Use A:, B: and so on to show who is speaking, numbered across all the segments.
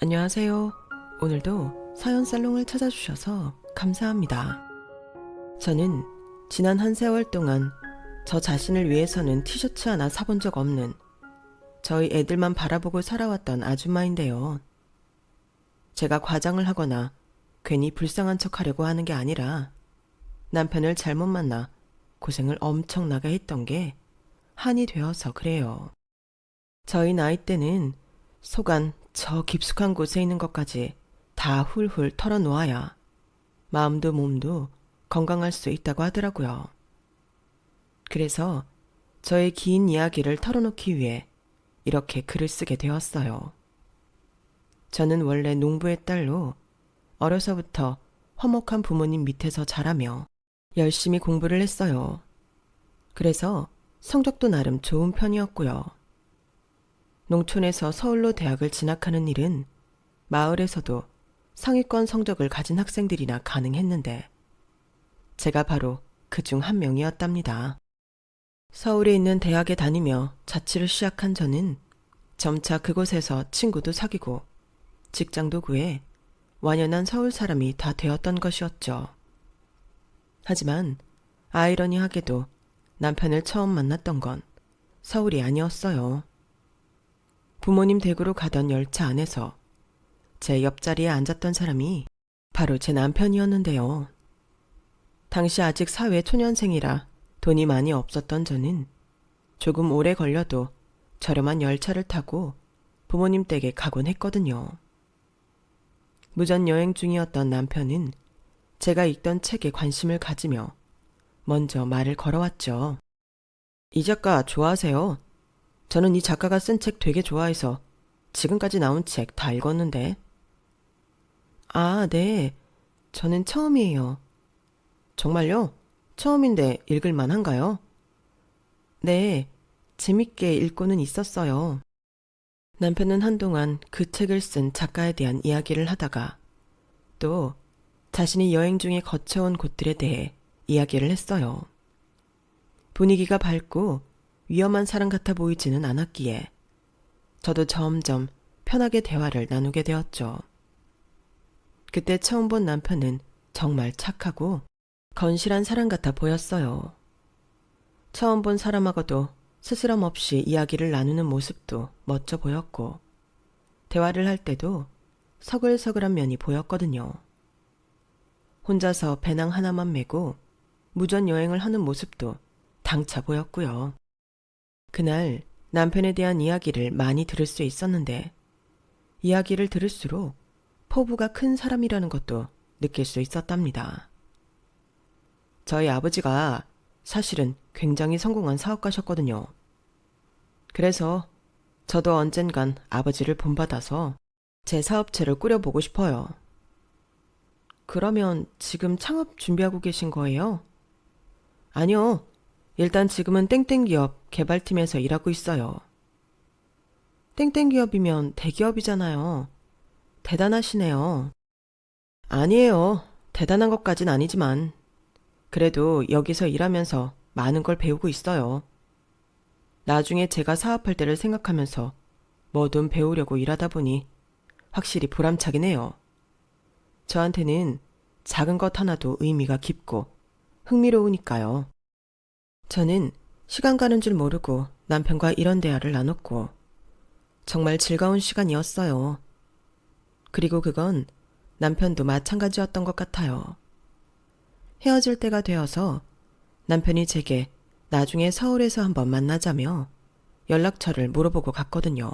A: 안녕하세요. 오늘도 사연 살롱을 찾아주셔서 감사합니다. 저는 지난 한 세월 동안 저 자신을 위해서는 티셔츠 하나 사본 적 없는 저희 애들만 바라보고 살아왔던 아줌마인데요. 제가 과장을 하거나 괜히 불쌍한 척 하려고 하는 게 아니라 남편을 잘못 만나 고생을 엄청나게 했던 게 한이 되어서 그래요. 저희 나이 때는 속안 저 깊숙한 곳에 있는 것까지 다 훌훌 털어놓아야 마음도 몸도 건강할 수 있다고 하더라고요. 그래서 저의 긴 이야기를 털어놓기 위해 이렇게 글을 쓰게 되었어요. 저는 원래 농부의 딸로 어려서부터 화목한 부모님 밑에서 자라며 열심히 공부를 했어요. 그래서 성적도 나름 좋은 편이었고요. 농촌에서 서울로 대학을 진학하는 일은 마을에서도 상위권 성적을 가진 학생들이나 가능했는데 제가 바로 그중 한 명이었답니다. 서울에 있는 대학에 다니며 자취를 시작한 저는 점차 그곳에서 친구도 사귀고 직장도 구해 완연한 서울 사람이 다 되었던 것이었죠. 하지만 아이러니하게도 남편을 처음 만났던 건 서울이 아니었어요. 부모님 댁으로 가던 열차 안에서 제 옆자리에 앉았던 사람이 바로 제 남편이었는데요. 당시 아직 사회 초년생이라 돈이 많이 없었던 저는 조금 오래 걸려도 저렴한 열차를 타고 부모님 댁에 가곤 했거든요. 무전 여행 중이었던 남편은 제가 읽던 책에 관심을 가지며 먼저 말을 걸어왔죠. 이 작가 좋아하세요? 저는 이 작가가 쓴 책 되게 좋아해서 지금까지 나온 책 다 읽었는데. 아, 네. 저는 처음이에요. 정말요? 처음인데 읽을만 한가요? 네. 재밌게 읽고는 있었어요. 남편은 한동안 그 책을 쓴 작가에 대한 이야기를 하다가 또 자신이 여행 중에 거쳐온 곳들에 대해 이야기를 했어요. 분위기가 밝고 위험한 사람 같아 보이지는 않았기에 저도 점점 편하게 대화를 나누게 되었죠. 그때 처음 본 남편은 정말 착하고 건실한 사람 같아 보였어요. 처음 본 사람하고도 스스럼 없이 이야기를 나누는 모습도 멋져 보였고 대화를 할 때도 서글서글한 면이 보였거든요. 혼자서 배낭 하나만 메고 무전 여행을 하는 모습도 당차 보였고요. 그날 남편에 대한 이야기를 많이 들을 수 있었는데 이야기를 들을수록 포부가 큰 사람이라는 것도 느낄 수 있었답니다. 저희 아버지가 사실은 굉장히 성공한 사업가셨거든요. 그래서 저도 언젠간 아버지를 본받아서 제 사업체를 꾸려보고 싶어요. 그러면 지금 창업 준비하고 계신 거예요? 아니요. 일단 지금은 땡땡기업 개발팀에서 일하고 있어요. 땡땡기업이면 대기업이잖아요. 대단하시네요. 아니에요. 대단한 것까진 아니지만 그래도 여기서 일하면서 많은 걸 배우고 있어요. 나중에 제가 사업할 때를 생각하면서 뭐든 배우려고 일하다 보니 확실히 보람차긴 해요. 저한테는 작은 것 하나도 의미가 깊고 흥미로우니까요. 저는 시간 가는 줄 모르고 남편과 이런 대화를 나눴고 정말 즐거운 시간이었어요. 그리고 그건 남편도 마찬가지였던 것 같아요. 헤어질 때가 되어서 남편이 제게 나중에 서울에서 한번 만나자며 연락처를 물어보고 갔거든요.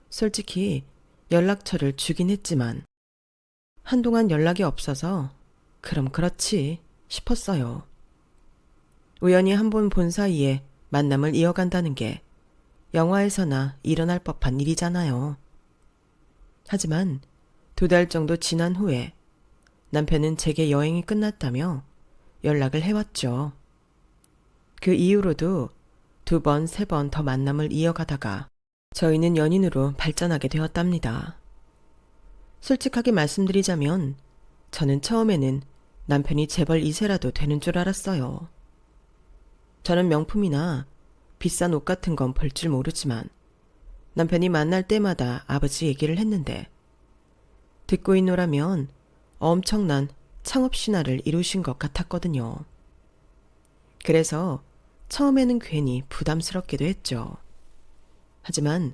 A: 솔직히 연락처를 주긴 했지만 한동안 연락이 없어서 그럼 그렇지 싶었어요. 우연히 한 번 본 사이에 만남을 이어간다는 게 영화에서나 일어날 법한 일이잖아요. 하지만 2달 정도 지난 후에 남편은 제게 여행이 끝났다며 연락을 해왔죠. 그 이후로도 2번, 3번 더 만남을 이어가다가 저희는 연인으로 발전하게 되었답니다. 솔직하게 말씀드리자면 저는 처음에는 남편이 재벌 2세라도 되는 줄 알았어요. 저는 명품이나 비싼 옷 같은 건 볼 줄 모르지만 남편이 만날 때마다 아버지 얘기를 했는데 듣고 있노라면 엄청난 창업 신화를 이루신 것 같았거든요. 그래서 처음에는 괜히 부담스럽기도 했죠. 하지만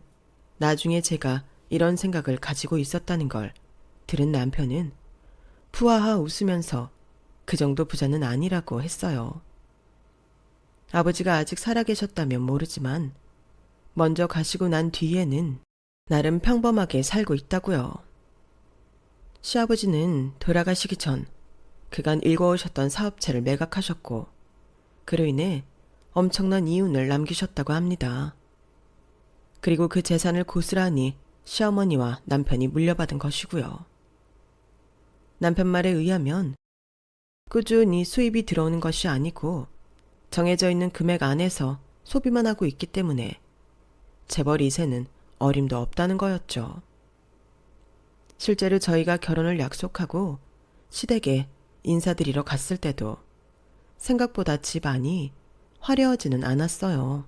A: 나중에 제가 이런 생각을 가지고 있었다는 걸 들은 남편은 푸하하 웃으면서 그 정도 부자는 아니라고 했어요. 아버지가 아직 살아계셨다면 모르지만 먼저 가시고 난 뒤에는 나름 평범하게 살고 있다고요. 시아버지는 돌아가시기 전 그간 일궈오셨던 사업체를 매각하셨고 그로 인해 엄청난 이윤을 남기셨다고 합니다. 그리고 그 재산을 고스란히 시어머니와 남편이 물려받은 것이고요. 남편 말에 의하면 꾸준히 수입이 들어오는 것이 아니고 정해져 있는 금액 안에서 소비만 하고 있기 때문에 재벌 2세는 어림도 없다는 거였죠. 실제로 저희가 결혼을 약속하고 시댁에 인사드리러 갔을 때도 생각보다 집안이 화려하지는 않았어요.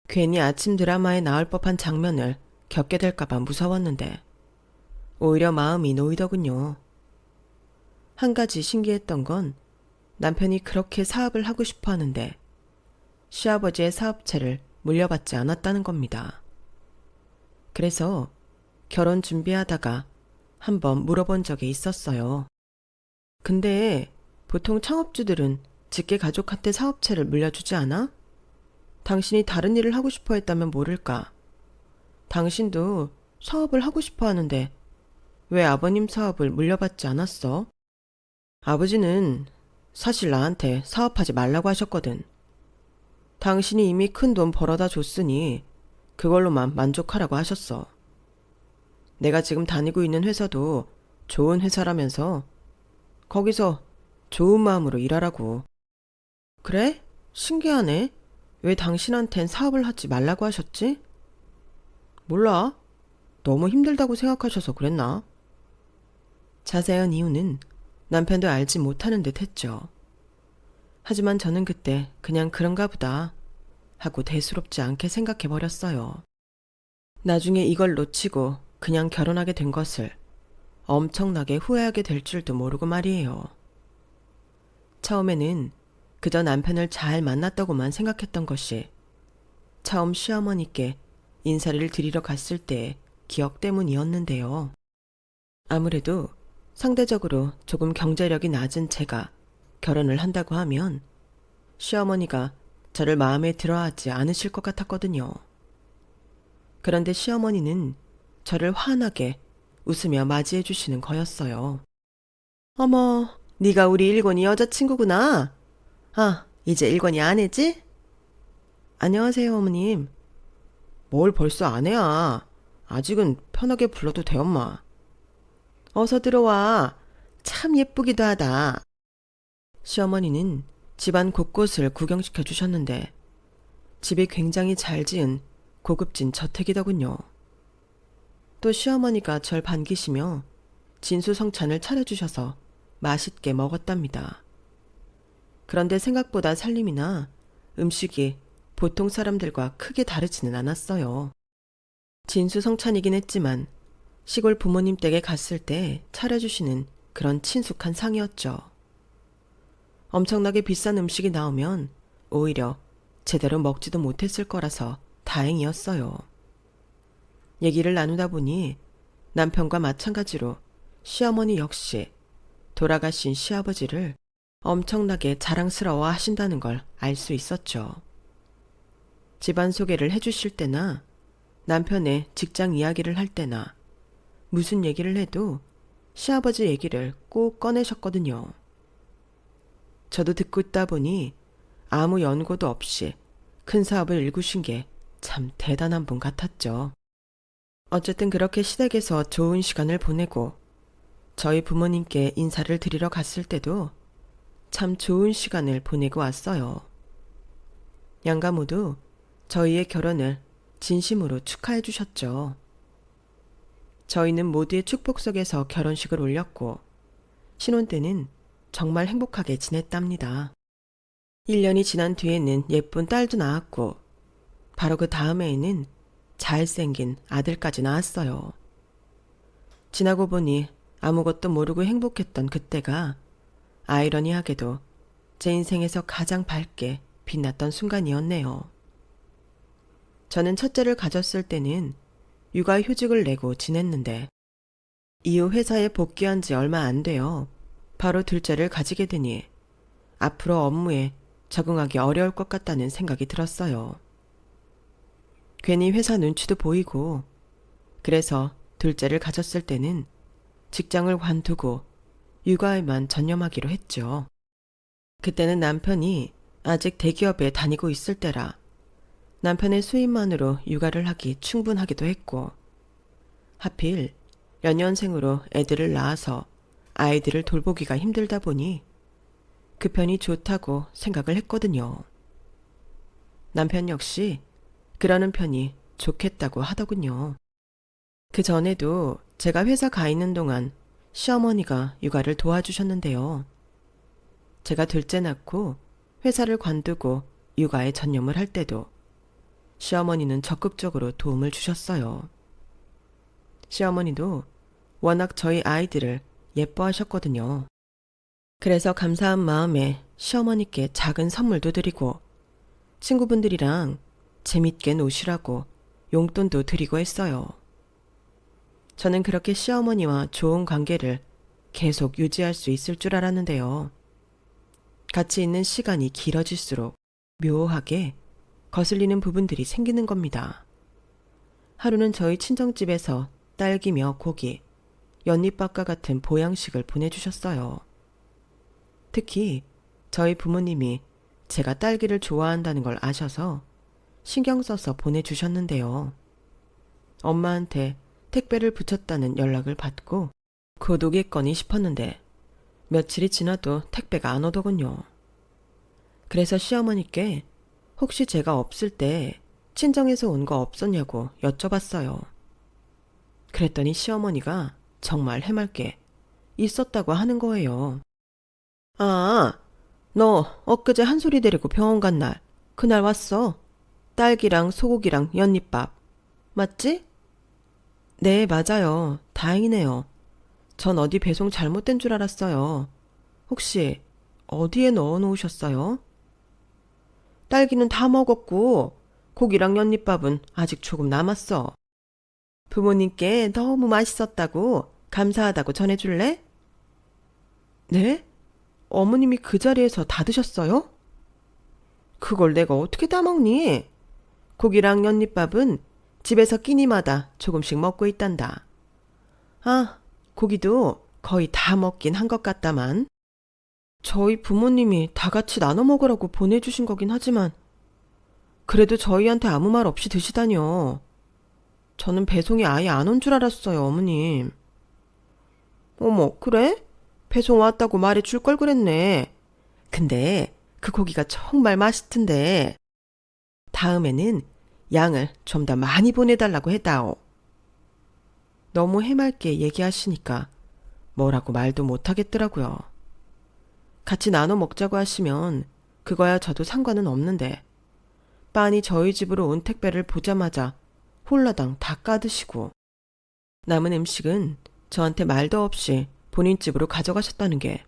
A: 괜히 아침 드라마에 나올 법한 장면을 겪게 될까봐 무서웠는데 오히려 마음이 놓이더군요. 한 가지 신기했던 건 남편이 그렇게 사업을 하고 싶어 하는데 시아버지의 사업체를 물려받지 않았다는 겁니다. 그래서 결혼 준비하다가 한번 물어본 적이 있었어요. 근데 보통 창업주들은 직계 가족한테 사업체를 물려주지 않아? 당신이 다른 일을 하고 싶어 했다면 모를까? 당신도 사업을 하고 싶어 하는데 왜 아버님 사업을 물려받지 않았어? 아버지는 사실 나한테 사업하지 말라고 하셨거든. 당신이 이미 큰 돈 벌어다 줬으니 그걸로만 만족하라고 하셨어. 내가 지금 다니고 있는 회사도 좋은 회사라면서 거기서 좋은 마음으로 일하라고. 그래? 신기하네. 왜 당신한텐 사업을 하지 말라고 하셨지? 몰라. 너무 힘들다고 생각하셔서 그랬나? 자세한 이유는 남편도 알지 못하는 듯 했죠. 하지만 저는 그때 그냥 그런가 보다 하고 대수롭지 않게 생각해버렸어요. 나중에 이걸 놓치고 그냥 결혼하게 된 것을 엄청나게 후회하게 될 줄도 모르고 말이에요. 처음에는 그저 남편을 잘 만났다고만 생각했던 것이 처음 시어머니께 인사를 드리러 갔을 때의 기억 때문이었는데요. 아무래도 상대적으로 조금 경제력이 낮은 제가 결혼을 한다고 하면 시어머니가 저를 마음에 들어하지 않으실 것 같았거든요. 그런데 시어머니는 저를 환하게 웃으며 맞이해 주시는 거였어요. 어머, 네가 우리 일권이 여자친구구나. 아, 이제 일권이 아내지? 안녕하세요, 어머님. 뭘 벌써 아내야. 아직은 편하게 불러도 돼, 엄마. 어서 들어와. 참 예쁘기도 하다. 시어머니는 집안 곳곳을 구경시켜 주셨는데 집이 굉장히 잘 지은 고급진 저택이더군요. 또 시어머니가 절 반기시며 진수성찬을 차려주셔서 맛있게 먹었답니다. 그런데 생각보다 살림이나 음식이 보통 사람들과 크게 다르지는 않았어요. 진수성찬이긴 했지만 시골 부모님 댁에 갔을 때 차려주시는 그런 친숙한 상이었죠. 엄청나게 비싼 음식이 나오면 오히려 제대로 먹지도 못했을 거라서 다행이었어요. 얘기를 나누다 보니 남편과 마찬가지로 시어머니 역시 돌아가신 시아버지를 엄청나게 자랑스러워 하신다는 걸 알 수 있었죠. 집안 소개를 해주실 때나 남편의 직장 이야기를 할 때나 무슨 얘기를 해도 시아버지 얘기를 꼭 꺼내셨거든요. 저도 듣고 있다 보니 아무 연고도 없이 큰 사업을 일구신 게 참 대단한 분 같았죠. 어쨌든 그렇게 시댁에서 좋은 시간을 보내고 저희 부모님께 인사를 드리러 갔을 때도 참 좋은 시간을 보내고 왔어요. 양가 모두 저희의 결혼을 진심으로 축하해 주셨죠. 저희는 모두의 축복 속에서 결혼식을 올렸고 신혼 때는 정말 행복하게 지냈답니다. 1년이 지난 뒤에는 예쁜 딸도 낳았고 바로 그 다음 해에는 잘생긴 아들까지 낳았어요. 지나고 보니 아무것도 모르고 행복했던 그때가 아이러니하게도 제 인생에서 가장 밝게 빛났던 순간이었네요. 저는 첫째를 가졌을 때는 육아휴직을 내고 지냈는데 이후 회사에 복귀한 지 얼마 안 되어 바로 둘째를 가지게 되니 앞으로 업무에 적응하기 어려울 것 같다는 생각이 들었어요. 괜히 회사 눈치도 보이고 그래서 둘째를 가졌을 때는 직장을 관두고 육아에만 전념하기로 했죠. 그때는 남편이 아직 대기업에 다니고 있을 때라 남편의 수입만으로 육아를 하기 충분하기도 했고 하필 연년생으로 애들을 낳아서 아이들을 돌보기가 힘들다 보니 그 편이 좋다고 생각을 했거든요. 남편 역시 그러는 편이 좋겠다고 하더군요. 그 전에도 제가 회사 가 있는 동안 시어머니가 육아를 도와주셨는데요. 제가 둘째 낳고 회사를 관두고 육아에 전념을 할 때도 시어머니는 적극적으로 도움을 주셨어요. 시어머니도 워낙 저희 아이들을 예뻐하셨거든요. 그래서 감사한 마음에 시어머니께 작은 선물도 드리고 친구분들이랑 재밌게 노시라고 용돈도 드리고 했어요. 저는 그렇게 시어머니와 좋은 관계를 계속 유지할 수 있을 줄 알았는데요. 같이 있는 시간이 길어질수록 묘하게 거슬리는 부분들이 생기는 겁니다. 하루는 저희 친정집에서 딸기며 고기, 연잎밥과 같은 보양식을 보내주셨어요. 특히 저희 부모님이 제가 딸기를 좋아한다는 걸 아셔서 신경 써서 보내주셨는데요. 엄마한테 택배를 붙였다는 연락을 받고 곧 오겠거니 싶었는데 며칠이 지나도 택배가 안 오더군요. 그래서 시어머니께 혹시 제가 없을 때 친정에서 온 거 없었냐고 여쭤봤어요. 그랬더니 시어머니가 정말 해맑게 있었다고 하는 거예요. 아, 너 엊그제 한솔이 데리고 병원 간 날, 그날 왔어. 딸기랑 소고기랑 연잎밥. 맞지? 네, 맞아요. 다행이네요. 전 어디 배송 잘못된 줄 알았어요. 혹시 어디에 넣어 놓으셨어요? 딸기는 다 먹었고 고기랑 연잎밥은 아직 조금 남았어. 부모님께 너무 맛있었다고 감사하다고 전해줄래? 네? 어머님이 그 자리에서 다 드셨어요? 그걸 내가 어떻게 다 먹니? 고기랑 연잎밥은 집에서 끼니마다 조금씩 먹고 있단다. 아, 고기도 거의 다 먹긴 한 것 같다만. 저희 부모님이 다 같이 나눠 먹으라고 보내주신 거긴 하지만 그래도 저희한테 아무 말 없이 드시다뇨. 저는 배송이 아예 안 온 줄 알았어요, 어머님. 어머, 그래? 배송 왔다고 말해줄 걸 그랬네. 근데 그 고기가 정말 맛있던데. 다음에는 양을 좀 더 많이 보내달라고 해다오. 너무 해맑게 얘기하시니까 뭐라고 말도 못하겠더라고요. 같이 나눠 먹자고 하시면 그거야 저도 상관은 없는데 빤히 저희 집으로 온 택배를 보자마자 홀라당 다 까드시고 남은 음식은 저한테 말도 없이 본인 집으로 가져가셨다는 게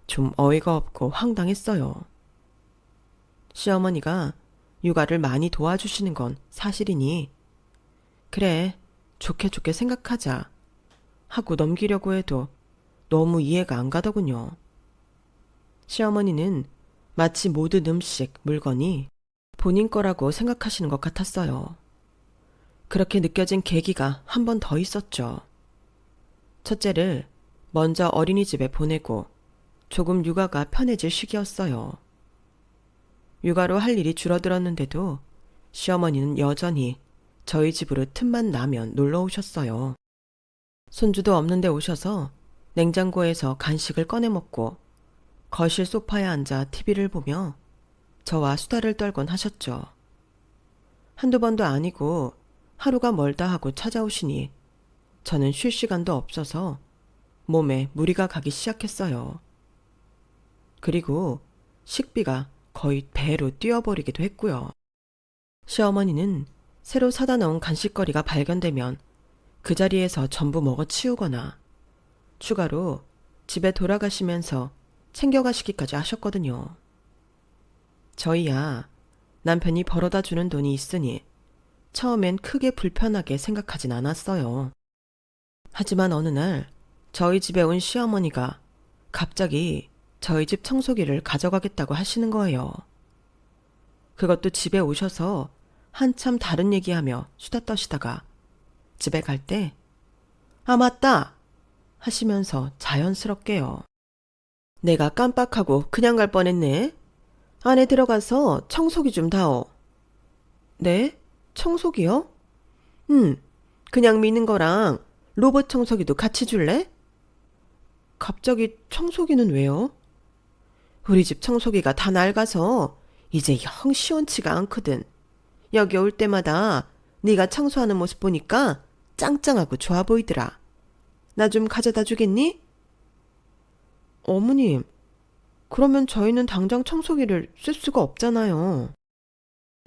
A: 좀 어이가 없고 황당했어요. 시어머니가 육아를 많이 도와주시는 건 사실이니 그래, 좋게 좋게 생각하자 하고 넘기려고 해도 너무 이해가 안 가더군요. 시어머니는 마치 모든 음식, 물건이 본인 거라고 생각하시는 것 같았어요. 그렇게 느껴진 계기가 한 번 더 있었죠. 첫째를 먼저 어린이집에 보내고 조금 육아가 편해질 시기였어요. 육아로 할 일이 줄어들었는데도 시어머니는 여전히 저희 집으로 틈만 나면 놀러 오셨어요. 손주도 없는데 오셔서 냉장고에서 간식을 꺼내 먹고 거실 소파에 앉아 TV를 보며 저와 수다를 떨곤 하셨죠. 한두 번도 아니고 하루가 멀다 하고 찾아오시니 저는 쉴 시간도 없어서 몸에 무리가 가기 시작했어요. 그리고 식비가 거의 배로 뛰어버리기도 했고요. 시어머니는 새로 사다 놓은 간식거리가 발견되면 그 자리에서 전부 먹어치우거나 추가로 집에 돌아가시면서 챙겨가시기까지 하셨거든요. 저희야 남편이 벌어다 주는 돈이 있으니 처음엔 크게 불편하게 생각하진 않았어요. 하지만 어느 날 저희 집에 온 시어머니가 갑자기 저희 집 청소기를 가져가겠다고 하시는 거예요. 그것도 집에 오셔서 한참 다른 얘기하며 수다 떠시다가 집에 갈 때 아 맞다 하시면서 자연스럽게요. 내가 깜빡하고 그냥 갈 뻔했네. 안에 들어가서 청소기 좀 다오. 네? 청소기요? 그냥 미는 거랑 로봇 청소기도 같이 줄래? 갑자기 청소기는 왜요? 우리 집 청소기가 다 낡아서 이제 영 시원치가 않거든. 여기 올 때마다 네가 청소하는 모습 보니까 짱짱하고 좋아 보이더라. 나 좀 가져다 주겠니? 어머님, 그러면 저희는 당장 청소기를 쓸 수가 없잖아요.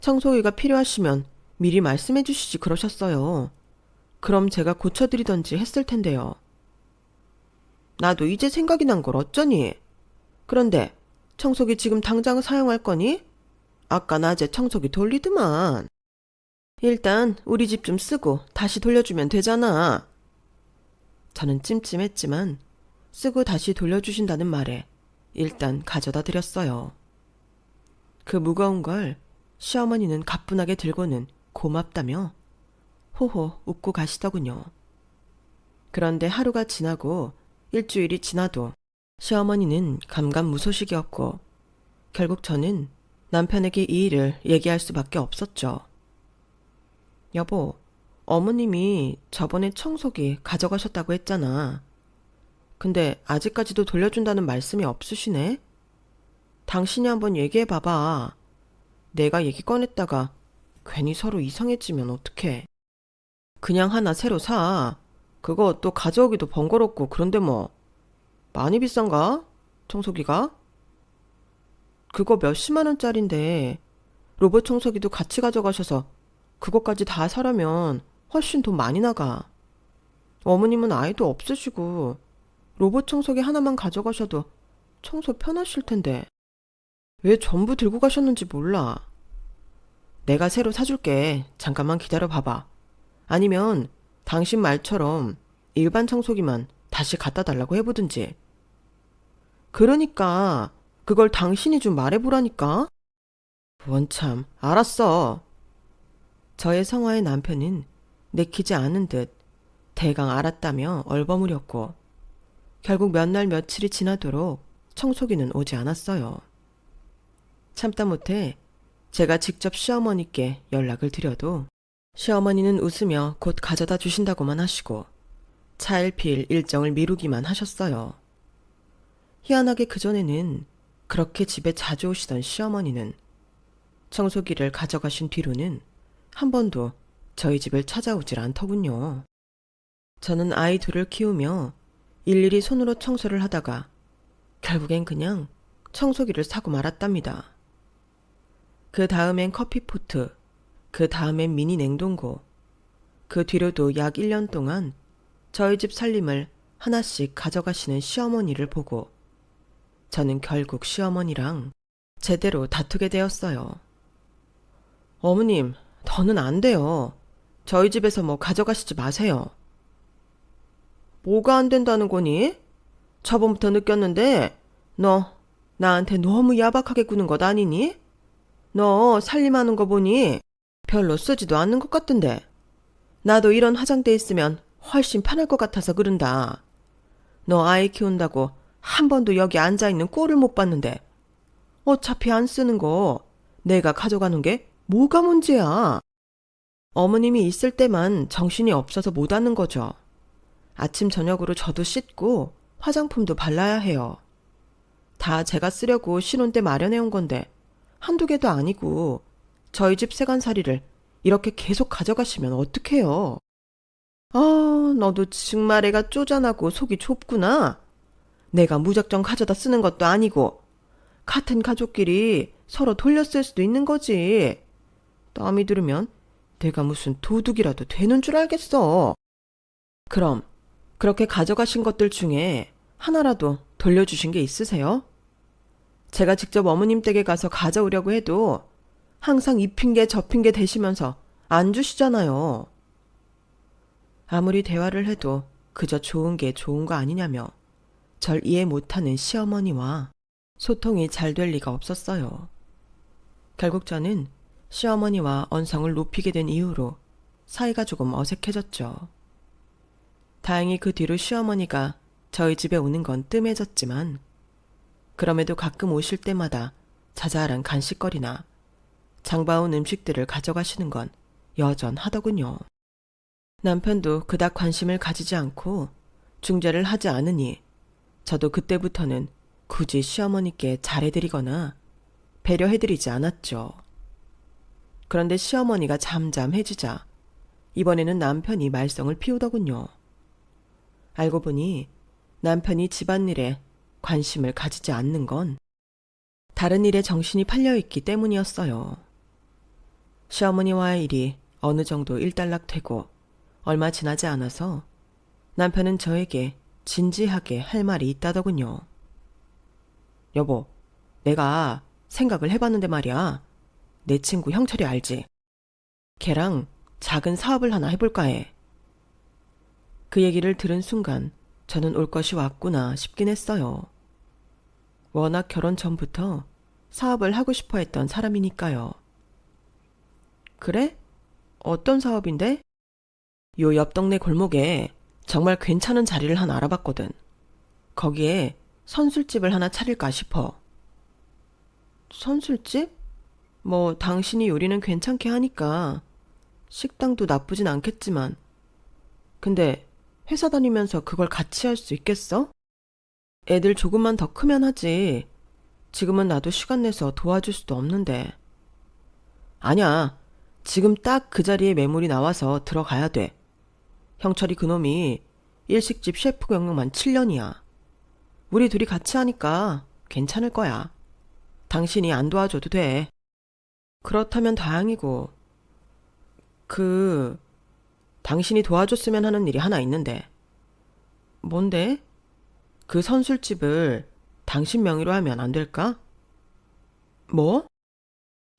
A: 청소기가 필요하시면 미리 말씀해 주시지 그러셨어요. 그럼 제가 고쳐드리던지 했을 텐데요. 나도 이제 생각이 난 걸 어쩌니? 그런데 청소기 지금 당장 사용할 거니? 아까 낮에 청소기 돌리더만. 일단 우리 집 좀 쓰고 다시 돌려주면 되잖아. 저는 찜찜했지만 쓰고 다시 돌려주신다는 말에 일단 가져다 드렸어요. 그 무거운 걸 시어머니는 가뿐하게 들고는 고맙다며 호호 웃고 가시더군요. 그런데 하루가 지나고 일주일이 지나도 시어머니는 감감무소식이었고 결국 저는 남편에게 이 일을 얘기할 수밖에 없었죠. 여보, 어머님이 저번에 청소기 가져가셨다고 했잖아. 근데 아직까지도 돌려준다는 말씀이 없으시네? 당신이 한번 얘기해봐봐. 내가 얘기 꺼냈다가 괜히 서로 이상해지면 어떡해. 그냥 하나 새로 사. 그거 또 가져오기도 번거롭고 그런데 뭐. 많이 비싼가? 청소기가? 그거 몇십만 원짜린데 로봇 청소기도 같이 가져가셔서 그것까지 다 사려면 훨씬 돈 많이 나가. 어머님은 아이도 없으시고 로봇 청소기 하나만 가져가셔도 청소 편하실 텐데 왜 전부 들고 가셨는지 몰라. 내가 새로 사줄게. 잠깐만 기다려 봐봐. 아니면 당신 말처럼 일반 청소기만 다시 갖다 달라고 해보든지. 그러니까 그걸 당신이 좀 말해보라니까. 원참 알았어. 저의 성화의 남편은 내키지 않은 듯 대강 알았다며 얼버무렸고 결국 몇 날 며칠이 지나도록 청소기는 오지 않았어요. 참다 못해 제가 직접 시어머니께 연락을 드려도 시어머니는 웃으며 곧 가져다 주신다고만 하시고 차일피일 일정을 미루기만 하셨어요. 희한하게 그전에는 그렇게 집에 자주 오시던 시어머니는 청소기를 가져가신 뒤로는 한 번도 저희 집을 찾아오질 않더군요. 저는 아이 둘을 키우며 일일이 손으로 청소를 하다가 결국엔 그냥 청소기를 사고 말았답니다. 그 다음엔 커피포트, 그 다음엔 미니 냉동고, 그 뒤로도 약 1년 동안 저희 집 살림을 하나씩 가져가시는 시어머니를 보고 저는 결국 시어머니랑 제대로 다투게 되었어요. 어머님, 더는 안 돼요. 저희 집에서 뭐 가져가시지 마세요. 뭐가 안 된다는 거니? 저번부터 느꼈는데 너 나한테 너무 야박하게 구는 것 아니니? 너 살림하는 거 보니 별로 쓰지도 않는 것 같던데. 나도 이런 화장대 있으면 훨씬 편할 것 같아서 그런다. 너 아이 키운다고 한 번도 여기 앉아있는 꼴을 못 봤는데 어차피 안 쓰는 거 내가 가져가는 게 뭐가 문제야. 어머님이 있을 때만 정신이 없어서 못 하는 거죠. 아침 저녁으로 저도 씻고 화장품도 발라야 해요. 다 제가 쓰려고 신혼 때 마련해온 건데 한두 개도 아니고 저희 집 세간살이를 이렇게 계속 가져가시면 어떡해요. 아, 너도 정말 애가 쪼잔하고 속이 좁구나. 내가 무작정 가져다 쓰는 것도 아니고 같은 가족끼리 서로 돌려 쓸 수도 있는 거지. 남이 들으면 내가 무슨 도둑이라도 되는 줄 알겠어. 그럼 그렇게 가져가신 것들 중에 하나라도 돌려주신 게 있으세요? 제가 직접 어머님 댁에 가서 가져오려고 해도 항상 이 핑계 저 핑계 대시면서 안 주시잖아요. 아무리 대화를 해도 그저 좋은 게 좋은 거 아니냐며 절 이해 못하는 시어머니와 소통이 잘 될 리가 없었어요. 결국 저는 시어머니와 언성을 높이게 된 이후로 사이가 조금 어색해졌죠. 다행히 그 뒤로 시어머니가 저희 집에 오는 건 뜸해졌지만 그럼에도 가끔 오실 때마다 자잘한 간식거리나 장봐온 음식들을 가져가시는 건 여전하더군요. 남편도 그닥 관심을 가지지 않고 중재를 하지 않으니 저도 그때부터는 굳이 시어머니께 잘해드리거나 배려해드리지 않았죠. 그런데 시어머니가 잠잠해지자 이번에는 남편이 말썽을 피우더군요. 알고 보니 남편이 집안일에 관심을 가지지 않는 건 다른 일에 정신이 팔려있기 때문이었어요. 시어머니와의 일이 어느 정도 일단락되고 얼마 지나지 않아서 남편은 저에게 진지하게 할 말이 있다더군요. 여보, 내가 생각을 해봤는데 말이야. 내 친구 형철이 알지? 걔랑 작은 사업을 하나 해볼까 해. 그 얘기를 들은 순간 저는 올 것이 왔구나 싶긴 했어요. 워낙 결혼 전부터 사업을 하고 싶어 했던 사람이니까요. 그래? 어떤 사업인데? 요 옆 동네 골목에 정말 괜찮은 자리를 하나 알아봤거든. 거기에 선술집을 하나 차릴까 싶어. 선술집? 뭐 당신이 요리는 괜찮게 하니까 식당도 나쁘진 않겠지만 근데 회사 다니면서 그걸 같이 할 수 있겠어? 애들 조금만 더 크면 하지. 지금은 나도 시간 내서 도와줄 수도 없는데. 아니야. 지금 딱 그 자리에 매물이 나와서 들어가야 돼. 형철이 그놈이 일식집 셰프 경력만 7년이야. 우리 둘이 같이 하니까 괜찮을 거야. 당신이 안 도와줘도 돼. 그렇다면 다행이고. 당신이 도와줬으면 하는 일이 하나 있는데. 뭔데? 그 선술집을 당신 명의로 하면 안 될까? 뭐?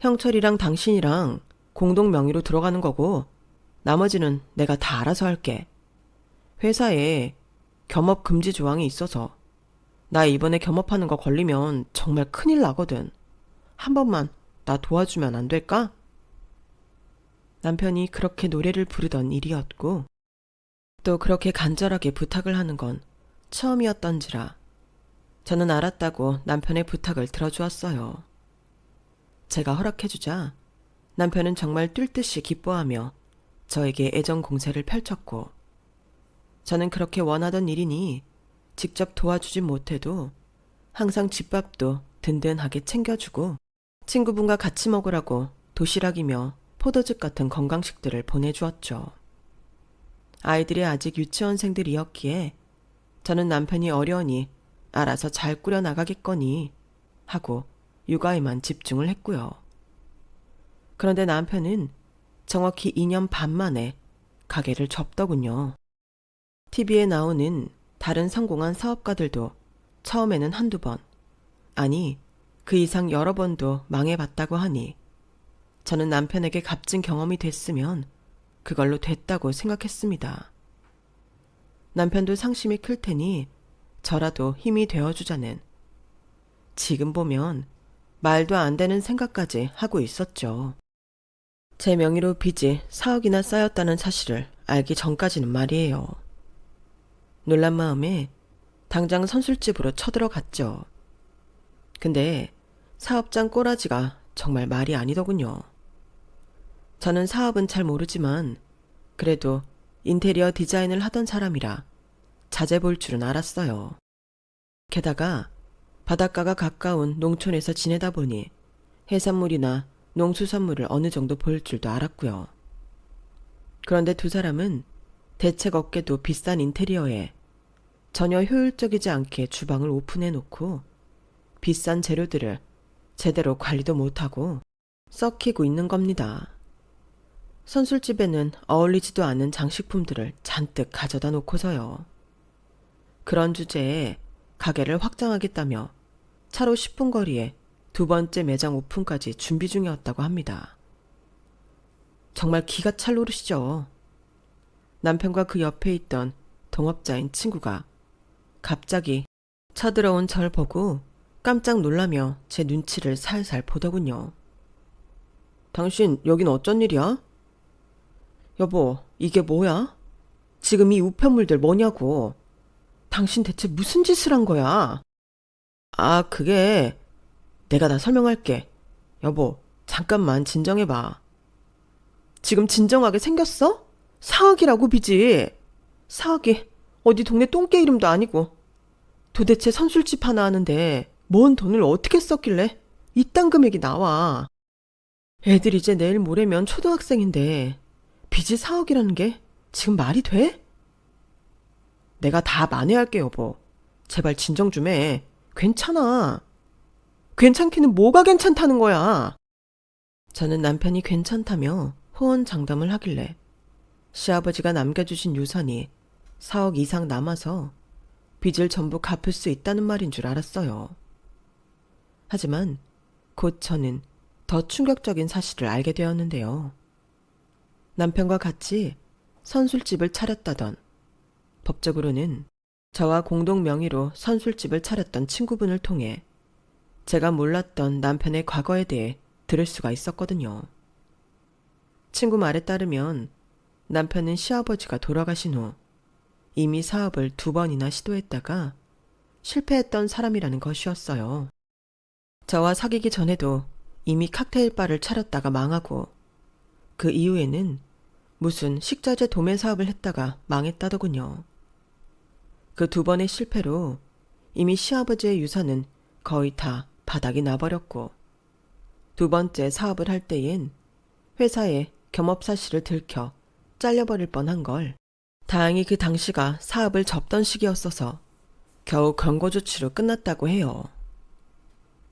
A: 형철이랑 당신이랑 공동 명의로 들어가는 거고 나머지는 내가 다 알아서 할게. 회사에 겸업 금지 조항이 있어서 나 이번에 겸업하는 거 걸리면 정말 큰일 나거든. 한 번만 나 도와주면 안 될까? 남편이 그렇게 노래를 부르던 일이었고 또 그렇게 간절하게 부탁을 하는 건 처음이었던지라 저는 알았다고 남편의 부탁을 들어주었어요. 제가 허락해주자 남편은 정말 뛸 듯이 기뻐하며 저에게 애정 공세를 펼쳤고 저는 그렇게 원하던 일이니 직접 도와주진 못해도 항상 집밥도 든든하게 챙겨주고 친구분과 같이 먹으라고 도시락이며 포도즙 같은 건강식들을 보내주었죠. 아이들이 아직 유치원생들이었기에 저는 남편이 어려우니 알아서 잘 꾸려나가겠거니 하고 육아에만 집중을 했고요. 그런데 남편은 정확히 2년 반 만에 가게를 접더군요. TV에 나오는 다른 성공한 사업가들도 처음에는 한두 번, 아니 그 이상 여러 번도 망해봤다고 하니 저는 남편에게 값진 경험이 됐으면 그걸로 됐다고 생각했습니다. 남편도 상심이 클 테니 저라도 힘이 되어주자는 지금 보면 말도 안 되는 생각까지 하고 있었죠. 제 명의로 빚이 4억이나 쌓였다는 사실을 알기 전까지는 말이에요. 놀란 마음에 당장 선술집으로 쳐들어갔죠. 근데 사업장 꼬라지가 정말 말이 아니더군요. 저는 사업은 잘 모르지만 그래도 인테리어 디자인을 하던 사람이라 자재 볼 줄은 알았어요. 게다가 바닷가가 가까운 농촌에서 지내다 보니 해산물이나 농수산물을 어느 정도 볼 줄도 알았고요. 그런데 두 사람은 대책 없게도 비싼 인테리어에 전혀 효율적이지 않게 주방을 오픈해놓고 비싼 재료들을 제대로 관리도 못하고 썩히고 있는 겁니다. 선술집에는 어울리지도 않은 장식품들을 잔뜩 가져다 놓고서요. 그런 주제에 가게를 확장하겠다며 차로 10분 거리에 두 번째 매장 오픈까지 준비 중이었다고 합니다. 정말 기가 찰 노릇이죠. 남편과 그 옆에 있던 동업자인 친구가 갑자기 쳐들어온 절 보고 깜짝 놀라며 제 눈치를 살살 보더군요. 당신 여긴 어쩐 일이야? 여보, 이게 뭐야? 지금 이 우편물들 뭐냐고. 당신 대체 무슨 짓을 한 거야? 아, 그게 내가 다 설명할게. 여보, 잠깐만 진정해봐. 지금 진정하게 생겼어? 사학이라고 빚이. 사학이 어디 동네 똥개 이름도 아니고. 도대체 선술집 하나 하는데 뭔 돈을 어떻게 썼길래 이딴 금액이 나와. 애들 이제 내일 모레면 초등학생인데 빚이 4억이라는 게 지금 말이 돼? 내가 다 만회할게 여보. 제발 진정 좀 해. 괜찮아. 괜찮기는 뭐가 괜찮다는 거야. 저는 남편이 괜찮다며 호언장담을 하길래 시아버지가 남겨주신 유산이 4억 이상 남아서 빚을 전부 갚을 수 있다는 말인 줄 알았어요. 하지만 곧 저는 더 충격적인 사실을 알게 되었는데요. 남편과 같이 선술집을 차렸다던, 법적으로는 저와 공동 명의로 선술집을 차렸던 친구분을 통해 제가 몰랐던 남편의 과거에 대해 들을 수가 있었거든요. 친구 말에 따르면 남편은 시아버지가 돌아가신 후 이미 사업을 2번이나 시도했다가 실패했던 사람이라는 것이었어요. 저와 사귀기 전에도 이미 칵테일 바를 차렸다가 망하고 그 이후에는 무슨 식자재 도매 사업을 했다가 망했다더군요. 그 2번의 실패로 이미 시아버지의 유산은 거의 다 바닥이 나버렸고 2번째 사업을 할 때엔 회사에 겸업사실을 들켜 잘려버릴 뻔한 걸 다행히 그 당시가 사업을 접던 시기였어서 겨우 권고조치로 끝났다고 해요.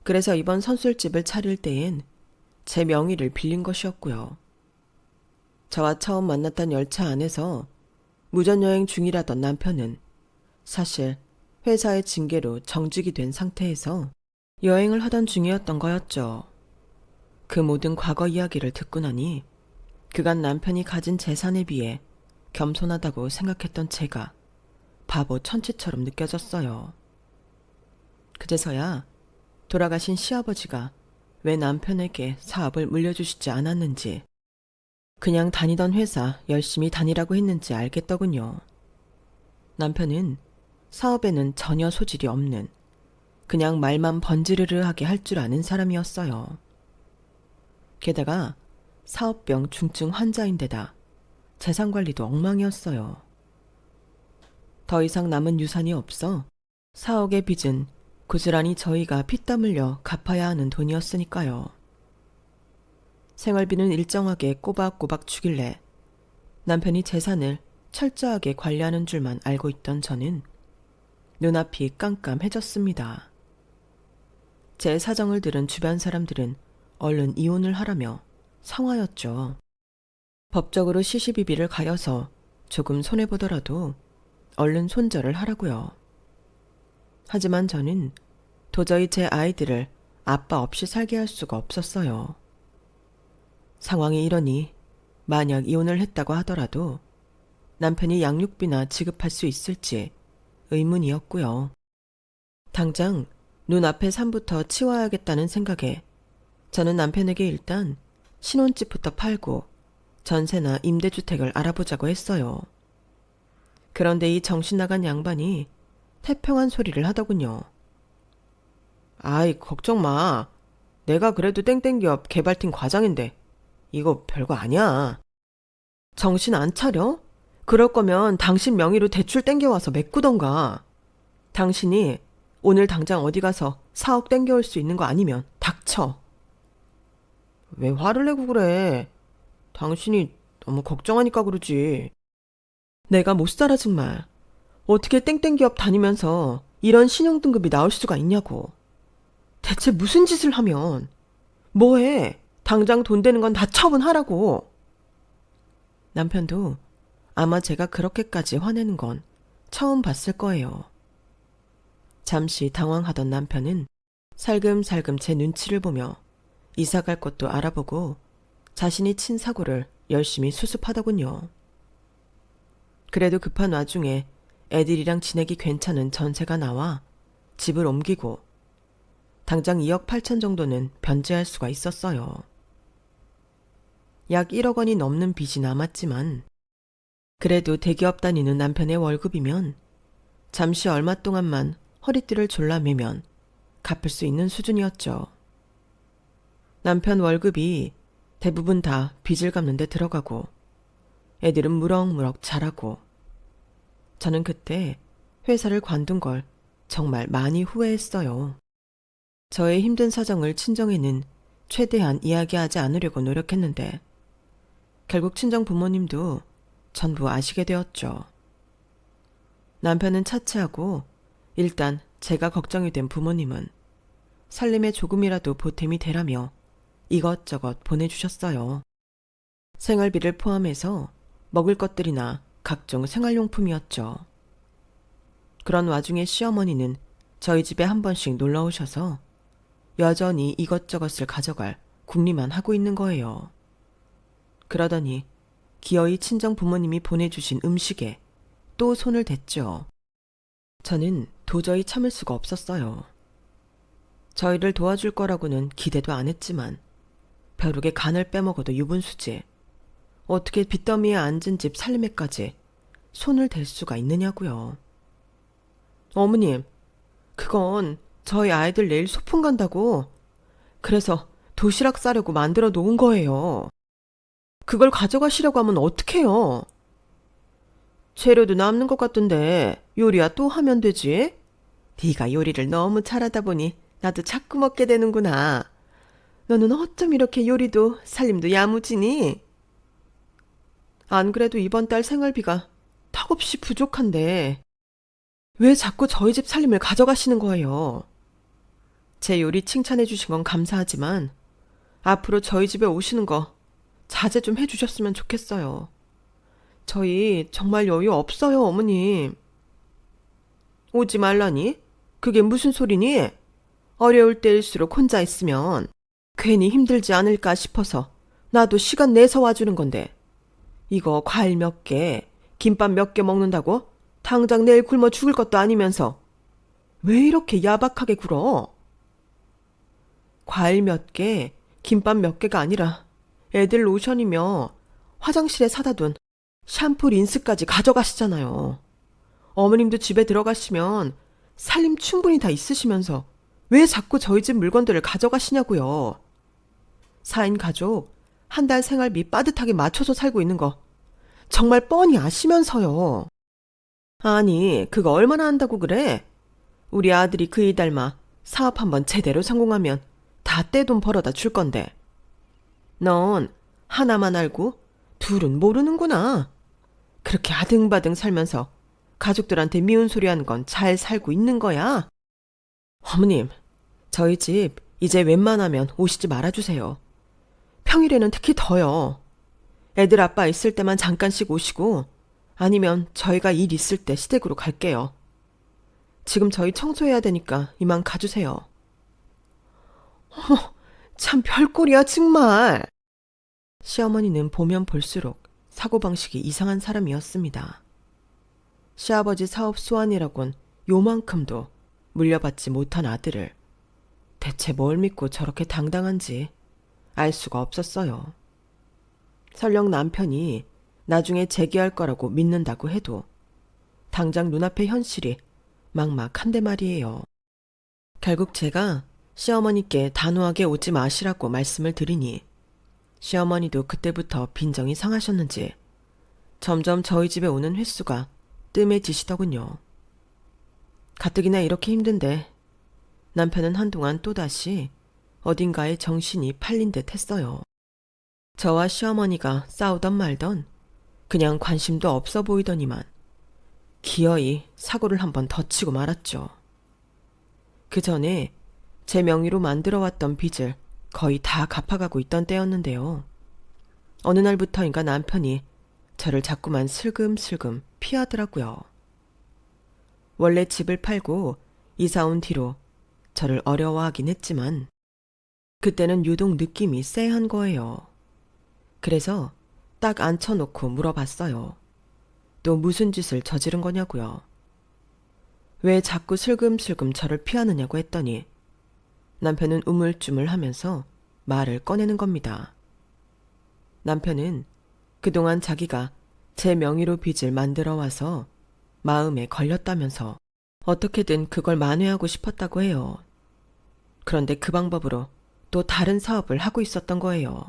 A: 그래서 이번 선술집을 차릴 때엔 제 명의를 빌린 것이었고요. 저와 처음 만났던 열차 안에서 무전여행 중이라던 남편은 사실 회사의 징계로 정직이 된 상태에서 여행을 하던 중이었던 거였죠. 그 모든 과거 이야기를 듣고 나니 그간 남편이 가진 재산에 비해 겸손하다고 생각했던 제가 바보 천치처럼 느껴졌어요. 그제서야 돌아가신 시아버지가 왜 남편에게 사업을 물려주시지 않았는지, 그냥 다니던 회사 열심히 다니라고 했는지 알겠더군요. 남편은 사업에는 전혀 소질이 없는 그냥 말만 번지르르하게 할 줄 아는 사람이었어요. 게다가 사업병 중증 환자인데다 재산관리도 엉망이었어요. 더 이상 남은 유산이 없어 4억의 빚은 고스란히 저희가 피땀 흘려 갚아야 하는 돈이었으니까요. 생활비는 일정하게 꼬박꼬박 주길래 남편이 재산을 철저하게 관리하는 줄만 알고 있던 저는 눈앞이 깜깜해졌습니다. 제 사정을 들은 주변 사람들은 얼른 이혼을 하라며 성화였죠. 법적으로 시시비비를 가려서 조금 손해보더라도 얼른 손절을 하라고요. 하지만 저는 도저히 제 아이들을 아빠 없이 살게 할 수가 없었어요. 상황이 이러니 만약 이혼을 했다고 하더라도 남편이 양육비나 지급할 수 있을지 의문이었고요. 당장 눈앞의 산부터 치워야겠다는 생각에 저는 남편에게 일단 신혼집부터 팔고 전세나 임대주택을 알아보자고 했어요. 그런데 이 정신나간 양반이 태평한 소리를 하더군요. 아이, 걱정 마. 내가 그래도 땡땡기업 개발팀 과장인데 이거 별거 아니야. 정신 안 차려? 그럴 거면 당신 명의로 대출 땡겨와서 메꾸던가. 당신이 오늘 당장 어디 가서 4억 땡겨올 수 있는 거 아니면 닥쳐. 왜 화를 내고 그래? 당신이 너무 걱정하니까 그러지. 내가 못 살아 정말. 어떻게 땡땡기업 다니면서 이런 신용등급이 나올 수가 있냐고. 대체 무슨 짓을 하면. 뭐해? 당장 돈 되는 건 다 처분하라고. 남편도 아마 제가 그렇게까지 화내는 건 처음 봤을 거예요. 잠시 당황하던 남편은 살금살금 제 눈치를 보며 이사 갈 것도 알아보고 자신이 친 사고를 열심히 수습하더군요. 그래도 급한 와중에 애들이랑 지내기 괜찮은 전세가 나와 집을 옮기고 당장 2억 8천 정도는 변제할 수가 있었어요. 약 1억 원이 넘는 빚이 남았지만 그래도 대기업 다니는 남편의 월급이면 잠시 얼마 동안만 허리띠를 졸라매면 갚을 수 있는 수준이었죠. 남편 월급이 대부분 다 빚을 갚는 데 들어가고 애들은 무럭무럭 자라고 저는 그때 회사를 관둔 걸 정말 많이 후회했어요. 저의 힘든 사정을 친정에는 최대한 이야기하지 않으려고 노력했는데 결국 친정 부모님도 전부 아시게 되었죠. 남편은 차치하고 일단 제가 걱정이 된 부모님은 살림에 조금이라도 보탬이 되라며 이것저것 보내주셨어요. 생활비를 포함해서 먹을 것들이나 각종 생활용품이었죠. 그런 와중에 시어머니는 저희 집에 한 번씩 놀러 오셔서 여전히 이것저것을 가져갈 궁리만 하고 있는 거예요. 그러더니 기어이 친정 부모님이 보내주신 음식에 또 손을 댔죠. 저는 도저히 참을 수가 없었어요. 저희를 도와줄 거라고는 기대도 안 했지만 벼룩에 간을 빼먹어도 유분수지 어떻게 빚더미에 앉은 집 살림에까지 손을 댈 수가 있느냐고요. 어머님, 그건 저희 아이들 내일 소풍 간다고 그래서 도시락 싸려고 만들어 놓은 거예요. 그걸 가져가시려고 하면 어떡해요? 재료도 남는 것 같던데 요리야 또 하면 되지? 네가 요리를 너무 잘하다 보니 나도 자꾸 먹게 되는구나. 너는 어쩜 이렇게 요리도 살림도 야무지니? 안 그래도 이번 달 생활비가 턱없이 부족한데 왜 자꾸 저희 집 살림을 가져가시는 거예요? 제 요리 칭찬해 주신 건 감사하지만 앞으로 저희 집에 오시는 거 자제 좀 해주셨으면 좋겠어요. 저희 정말 여유 없어요, 어머님. 오지 말라니? 그게 무슨 소리니? 어려울 때일수록 혼자 있으면 괜히 힘들지 않을까 싶어서 나도 시간 내서 와주는 건데 이거 과일 몇 개, 김밥 몇 개 먹는다고 당장 내일 굶어 죽을 것도 아니면서 왜 이렇게 야박하게 굴어? 과일 몇 개, 김밥 몇 개가 아니라 애들 로션이며 화장실에 사다 둔 샴푸 린스까지 가져가시잖아요. 어머님도 집에 들어가시면 살림 충분히 다 있으시면서 왜 자꾸 저희 집 물건들을 가져가시냐고요. 4인 가족 한 달 생활비 빠듯하게 맞춰서 살고 있는 거 정말 뻔히 아시면서요. 아니, 그거 얼마나 한다고 그래? 우리 아들이 그이 닮아 사업 한번 제대로 성공하면 다 떼돈 벌어다 줄 건데. 넌 하나만 알고 둘은 모르는구나. 그렇게 아등바등 살면서 가족들한테 미운 소리 하는 건 잘 살고 있는 거야. 어머님, 저희 집 이제 웬만하면 오시지 말아주세요. 평일에는 특히 더요. 애들 아빠 있을 때만 잠깐씩 오시고 아니면 저희가 일 있을 때 시댁으로 갈게요. 지금 저희 청소해야 되니까 이만 가주세요. 참 별꼴이야 정말. 시어머니는 보면 볼수록 사고방식이 이상한 사람이었습니다. 시아버지 사업 수완이라곤 요만큼도 물려받지 못한 아들을 대체 뭘 믿고 저렇게 당당한지 알 수가 없었어요. 설령 남편이 나중에 재기할 거라고 믿는다고 해도 당장 눈앞의 현실이 막막한데 말이에요. 결국 제가 시어머니께 단호하게 오지 마시라고 말씀을 드리니 시어머니도 그때부터 빈정이 상하셨는지 점점 저희 집에 오는 횟수가 뜸해지시더군요. 가뜩이나 이렇게 힘든데 남편은 한동안 또다시 어딘가에 정신이 팔린 듯 했어요. 저와 시어머니가 싸우던 말던 그냥 관심도 없어 보이더니만 기어이 사고를 한번 더 치고 말았죠. 그 전에 제 명의로 만들어왔던 빚을 거의 다 갚아가고 있던 때였는데요. 어느 날부터인가 남편이 저를 자꾸만 슬금슬금 피하더라고요. 원래 집을 팔고 이사 온 뒤로 저를 어려워하긴 했지만 그때는 유독 느낌이 쎄한 거예요. 그래서 딱 앉혀놓고 물어봤어요. 또 무슨 짓을 저지른 거냐고요. 왜 자꾸 슬금슬금 저를 피하느냐고 했더니 남편은 우물쭈물하면서 말을 꺼내는 겁니다. 남편은 그동안 자기가 제 명의로 빚을 만들어 와서 마음에 걸렸다면서 어떻게든 그걸 만회하고 싶었다고 해요. 그런데 그 방법으로 또 다른 사업을 하고 있었던 거예요.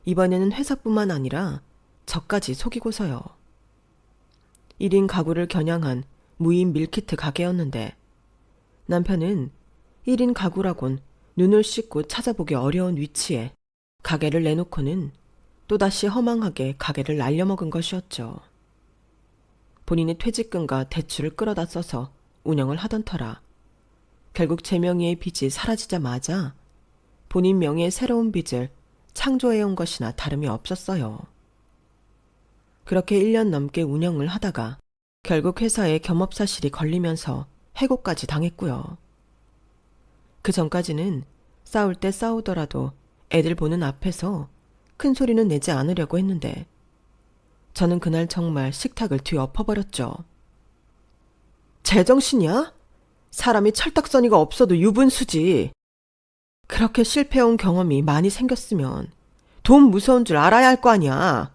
A: 이번에는 회사뿐만 아니라 저까지 속이고서요. 1인 가구를 겨냥한 무인 밀키트 가게였는데 남편은 1인 가구라곤 눈을 씻고 찾아보기 어려운 위치에 가게를 내놓고는 또다시 허망하게 가게를 날려먹은 것이었죠. 본인의 퇴직금과 대출을 끌어다 써서 운영을 하던 터라 결국 제 명의의 빚이 사라지자마자 본인 명의의 새로운 빚을 창조해온 것이나 다름이 없었어요. 그렇게 1년 넘게 운영을 하다가 결국 회사에 겸업사실이 걸리면서 해고까지 당했고요. 그 전까지는 싸울 때 싸우더라도 애들 보는 앞에서 큰 소리는 내지 않으려고 했는데 저는 그날 정말 식탁을 뒤엎어버렸죠. 제정신이야? 사람이 철딱서니가 없어도 유분수지. 그렇게 실패해온 경험이 많이 생겼으면 돈 무서운 줄 알아야 할 거 아니야.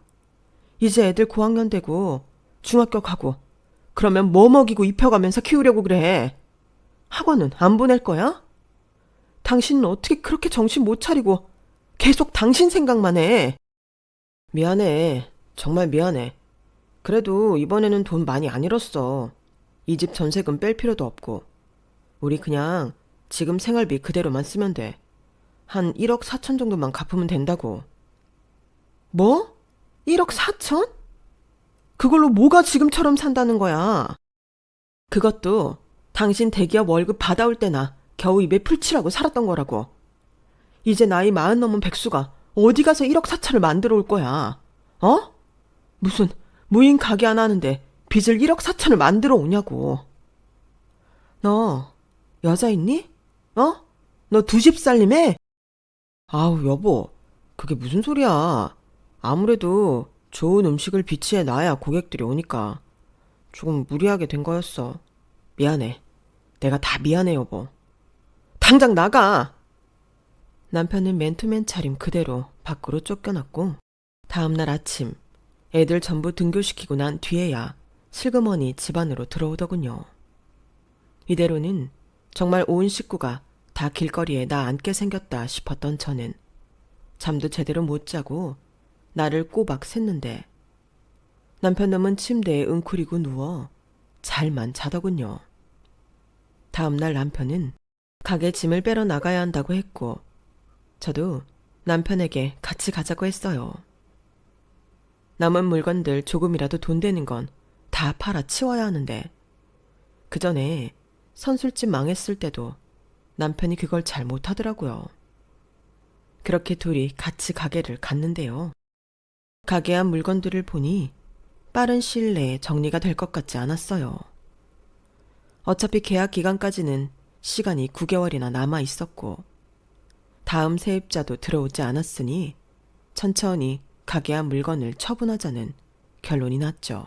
A: 이제 애들 고학년 되고 중학교 가고 그러면 뭐 먹이고 입혀가면서 키우려고 그래. 학원은 안 보낼 거야? 당신은 어떻게 그렇게 정신 못 차리고 계속 당신 생각만 해. 미안해. 정말 미안해. 그래도 이번에는 돈 많이 안 잃었어. 이 집 전세금 뺄 필요도 없고. 우리 그냥 지금 생활비 그대로만 쓰면 돼. 한 1억 4천 정도만 갚으면 된다고. 뭐? 1억 4천? 그걸로 뭐가 지금처럼 산다는 거야? 그것도 당신 대기업 월급 받아올 때나 겨우 입에 풀칠하고 살았던 거라고. 이제 나이 40 넘은 백수가 어디 가서 1억 4천을 만들어 올 거야? 어? 무슨 무인 가게 하나 하는데 빚을 1억 4천을 만들어 오냐고. 너 여자 있니? 어? 너 두 집 살림해? 아우 여보, 그게 무슨 소리야. 아무래도 좋은 음식을 비치해 놔야 고객들이 오니까 조금 무리하게 된 거였어. 미안해. 내가 다 미안해 여보. 당장 나가! 남편은 맨투맨 차림 그대로 밖으로 쫓겨났고 다음날 아침 애들 전부 등교시키고 난 뒤에야 슬그머니 집 안으로 들어오더군요. 이대로는 정말 온 식구가 다 길거리에 나 앉게 생겼다 싶었던 저는 잠도 제대로 못 자고 나를 꼬박 샜는데 남편 놈은 침대에 웅크리고 누워 잘만 자더군요. 다음날 남편은 가게 짐을 빼러 나가야 한다고 했고 저도 남편에게 같이 가자고 했어요. 남은 물건들 조금이라도 돈 되는 건 다 팔아 치워야 하는데 그 전에 선술집 망했을 때도 남편이 그걸 잘 못하더라고요. 그렇게 둘이 같이 가게를 갔는데요. 가게 안 물건들을 보니 빠른 시일 내에 정리가 될 것 같지 않았어요. 어차피 계약 기간까지는 시간이 9개월이나 남아 있었고 다음 세입자도 들어오지 않았으니 천천히 가게 안 물건을 처분하자는 결론이 났죠.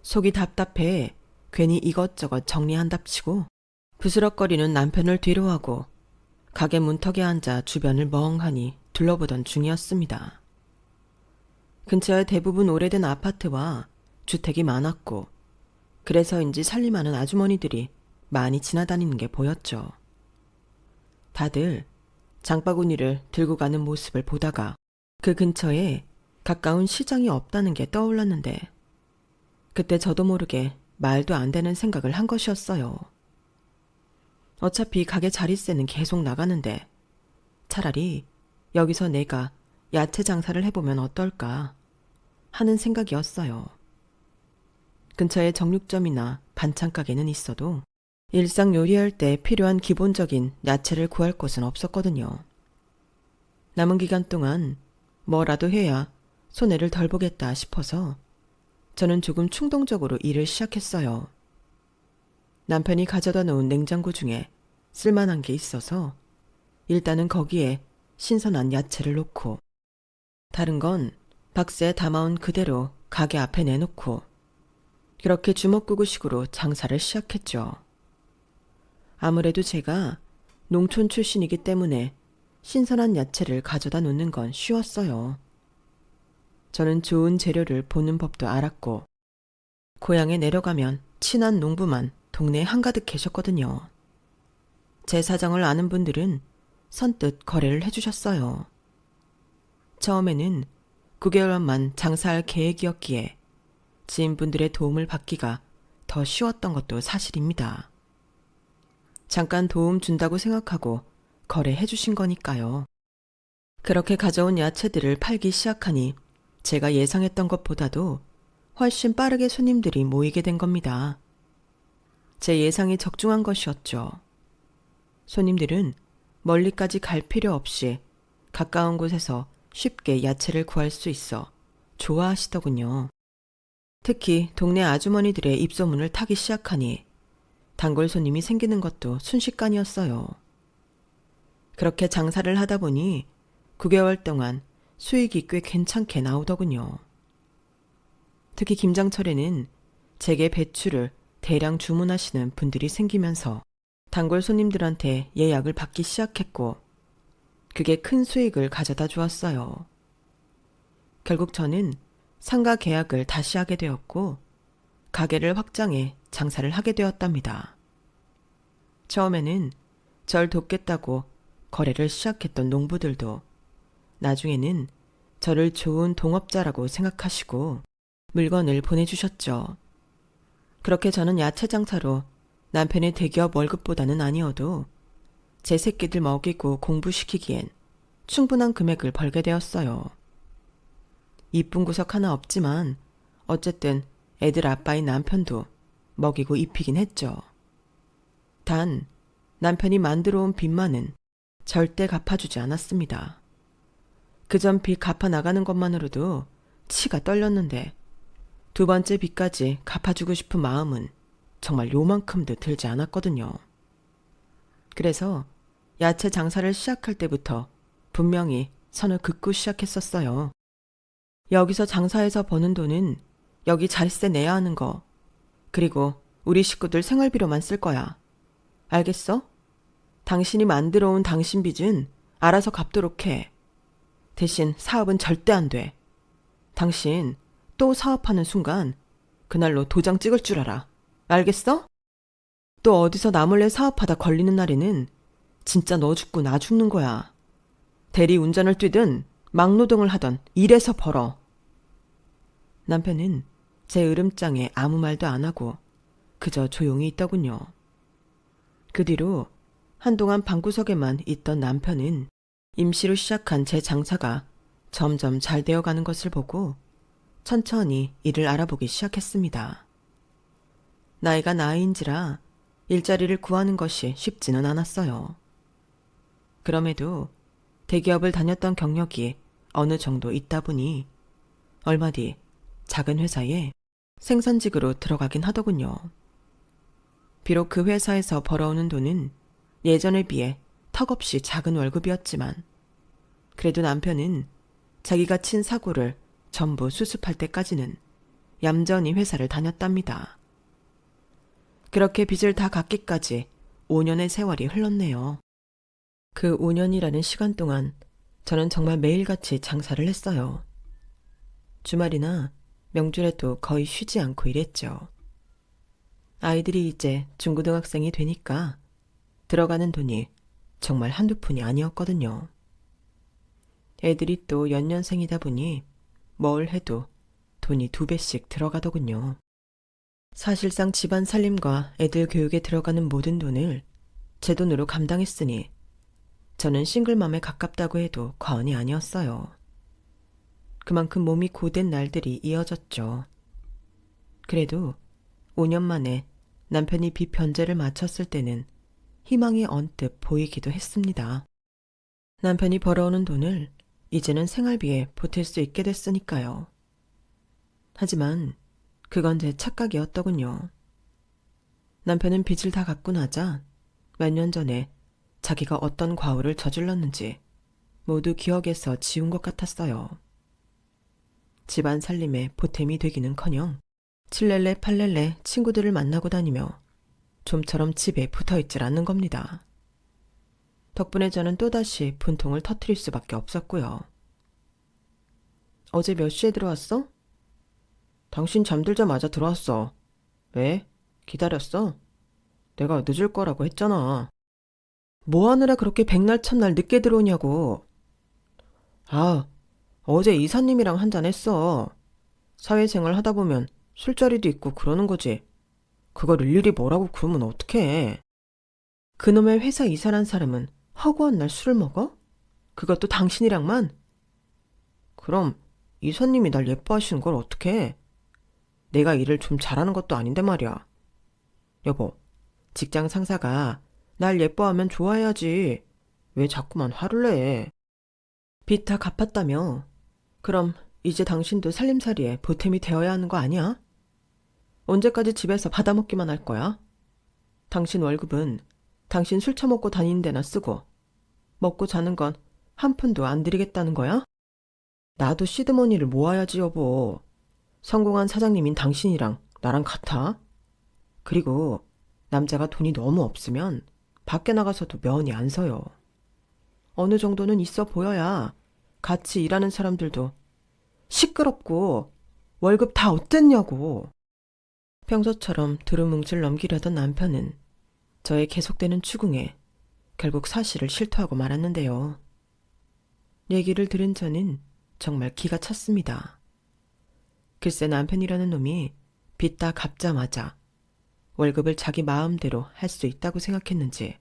A: 속이 답답해 괜히 이것저것 정리한답시고 부스럭거리는 남편을 뒤로하고 가게 문턱에 앉아 주변을 멍하니 둘러보던 중이었습니다. 근처에 대부분 오래된 아파트와 주택이 많았고 그래서인지 살림하는 아주머니들이 많이 지나다니는 게 보였죠. 다들 장바구니를 들고 가는 모습을 보다가 그 근처에 가까운 시장이 없다는 게 떠올랐는데 그때 저도 모르게 말도 안 되는 생각을 한 것이었어요. 어차피 가게 자릿세는 계속 나가는데 차라리 여기서 내가 야채 장사를 해보면 어떨까 하는 생각이었어요. 근처에 정육점이나 반찬 가게는 있어도 일상 요리할 때 필요한 기본적인 야채를 구할 곳은 없었거든요. 남은 기간 동안 뭐라도 해야 손해를 덜 보겠다 싶어서 저는 조금 충동적으로 일을 시작했어요. 남편이 가져다 놓은 냉장고 중에 쓸만한 게 있어서 일단은 거기에 신선한 야채를 놓고 다른 건 박스에 담아온 그대로 가게 앞에 내놓고 그렇게 주먹구구식으로 장사를 시작했죠. 아무래도 제가 농촌 출신이기 때문에 신선한 야채를 가져다 놓는 건 쉬웠어요. 저는 좋은 재료를 보는 법도 알았고 고향에 내려가면 친한 농부만 동네에 한가득 계셨거든요. 제 사정을 아는 분들은 선뜻 거래를 해주셨어요. 처음에는 9개월만 장사할 계획이었기에 지인분들의 도움을 받기가 더 쉬웠던 것도 사실입니다. 잠깐 도움 준다고 생각하고 거래해 주신 거니까요. 그렇게 가져온 야채들을 팔기 시작하니 제가 예상했던 것보다도 훨씬 빠르게 손님들이 모이게 된 겁니다. 제 예상이 적중한 것이었죠. 손님들은 멀리까지 갈 필요 없이 가까운 곳에서 쉽게 야채를 구할 수 있어 좋아하시더군요. 특히 동네 아주머니들의 입소문을 타기 시작하니 단골 손님이 생기는 것도 순식간이었어요. 그렇게 장사를 하다 보니 9개월 동안 수익이 꽤 괜찮게 나오더군요. 특히 김장철에는 제게 배추를 대량 주문하시는 분들이 생기면서 단골 손님들한테 예약을 받기 시작했고 그게 큰 수익을 가져다 주었어요. 결국 저는 상가 계약을 다시 하게 되었고 가게를 확장해 장사를 하게 되었답니다. 처음에는 절 돕겠다고 거래를 시작했던 농부들도 나중에는 저를 좋은 동업자라고 생각하시고 물건을 보내주셨죠. 그렇게 저는 야채 장사로 남편의 대기업 월급보다는 아니어도 제 새끼들 먹이고 공부시키기엔 충분한 금액을 벌게 되었어요. 이쁜 구석 하나 없지만 어쨌든 애들 아빠인 남편도 먹이고 입히긴 했죠. 단 남편이 만들어 온 빚만은 절대 갚아주지 않았습니다. 그전 빚 갚아 나가는 것만으로도 치가 떨렸는데 두 번째 빚까지 갚아주고 싶은 마음은 정말 요만큼도 들지 않았거든요. 그래서 야채 장사를 시작할 때부터 분명히 선을 긋고 시작했었어요. 여기서 장사해서 버는 돈은 여기 자릿세 내야 하는 거, 그리고 우리 식구들 생활비로만 쓸 거야. 알겠어? 당신이 만들어 온 당신 빚은 알아서 갚도록 해. 대신 사업은 절대 안 돼. 당신 또 사업하는 순간 그날로 도장 찍을 줄 알아. 알겠어? 또 어디서 나 몰래 사업하다 걸리는 날에는 진짜 너 죽고 나 죽는 거야. 대리 운전을 뛰든 막노동을 하던 일해서 벌어. 남편은 제 으름장에 아무 말도 안 하고 그저 조용히 있더군요. 그 뒤로 한동안 방구석에만 있던 남편은 임시로 시작한 제 장사가 점점 잘 되어가는 것을 보고 천천히 일을 알아보기 시작했습니다. 나이가 나이인지라 일자리를 구하는 것이 쉽지는 않았어요. 그럼에도 대기업을 다녔던 경력이 어느 정도 있다 보니 얼마 뒤 작은 회사에 생산직으로 들어가긴 하더군요. 비록 그 회사에서 벌어오는 돈은 예전에 비해 턱없이 작은 월급이었지만 그래도 남편은 자기가 친 사고를 전부 수습할 때까지는 얌전히 회사를 다녔답니다. 그렇게 빚을 다 갚기까지 5년의 세월이 흘렀네요. 그 5년이라는 시간 동안 저는 정말 매일같이 장사를 했어요. 주말이나 명절에도 거의 쉬지 않고 일했죠. 아이들이 이제 중고등학생이 되니까 들어가는 돈이 정말 한두 푼이 아니었거든요. 애들이 또 연년생이다 보니 뭘 해도 돈이 2배씩 들어가더군요. 사실상 집안 살림과 애들 교육에 들어가는 모든 돈을 제 돈으로 감당했으니 저는 싱글맘에 가깝다고 해도 과언이 아니었어요. 그만큼 몸이 고된 날들이 이어졌죠. 그래도 5년 만에 남편이 빚 변제를 마쳤을 때는 희망이 언뜻 보이기도 했습니다. 남편이 벌어오는 돈을 이제는 생활비에 보탤 수 있게 됐으니까요. 하지만 그건 제 착각이었더군요. 남편은 빚을 다 갚고 나자 몇 년 전에 자기가 어떤 과오를 저질렀는지 모두 기억에서 지운 것 같았어요. 집안 살림에 보탬이 되기는커녕 칠렐레 팔렐레 친구들을 만나고 다니며 좀처럼 집에 붙어있질 않는 겁니다. 덕분에 저는 또다시 분통을 터뜨릴 수밖에 없었고요. 어제 몇 시에 들어왔어? 당신 잠들자마자 들어왔어. 왜? 기다렸어? 내가 늦을 거라고 했잖아. 뭐 하느라 그렇게 백날 첫날 늦게 들어오냐고. 아, 어제 이사님이랑 한잔 했어. 사회생활 하다 보면 술자리도 있고 그러는 거지. 그걸 일일이 뭐라고 그러면 어떡해. 그놈의 회사 이사란 사람은 허구한 날 술을 먹어? 그것도 당신이랑만? 그럼 이사님이 날 예뻐하시는 걸 어떡해. 내가 일을 좀 잘하는 것도 아닌데 말이야. 여보, 직장 상사가 날 예뻐하면 좋아해야지. 왜 자꾸만 화를 내. 빚 다 갚았다며. 그럼 이제 당신도 살림살이에 보탬이 되어야 하는 거 아니야? 언제까지 집에서 받아먹기만 할 거야? 당신 월급은 당신 술 처먹고 다니는 데나 쓰고 먹고 자는 건 한 푼도 안 드리겠다는 거야? 나도 시드머니를 모아야지 여보. 성공한 사장님인 당신이랑 나랑 같아? 그리고 남자가 돈이 너무 없으면 밖에 나가서도 면이 안 서요. 어느 정도는 있어 보여야 같이 일하는 사람들도 시끄럽고 월급 다 어땠냐고. 평소처럼 두루뭉술 넘기려던 남편은 저의 계속되는 추궁에 결국 사실을 실토하고 말았는데요. 얘기를 들은 저는 정말 기가 찼습니다. 글쎄 남편이라는 놈이 빚 다 갚자마자 월급을 자기 마음대로 할 수 있다고 생각했는지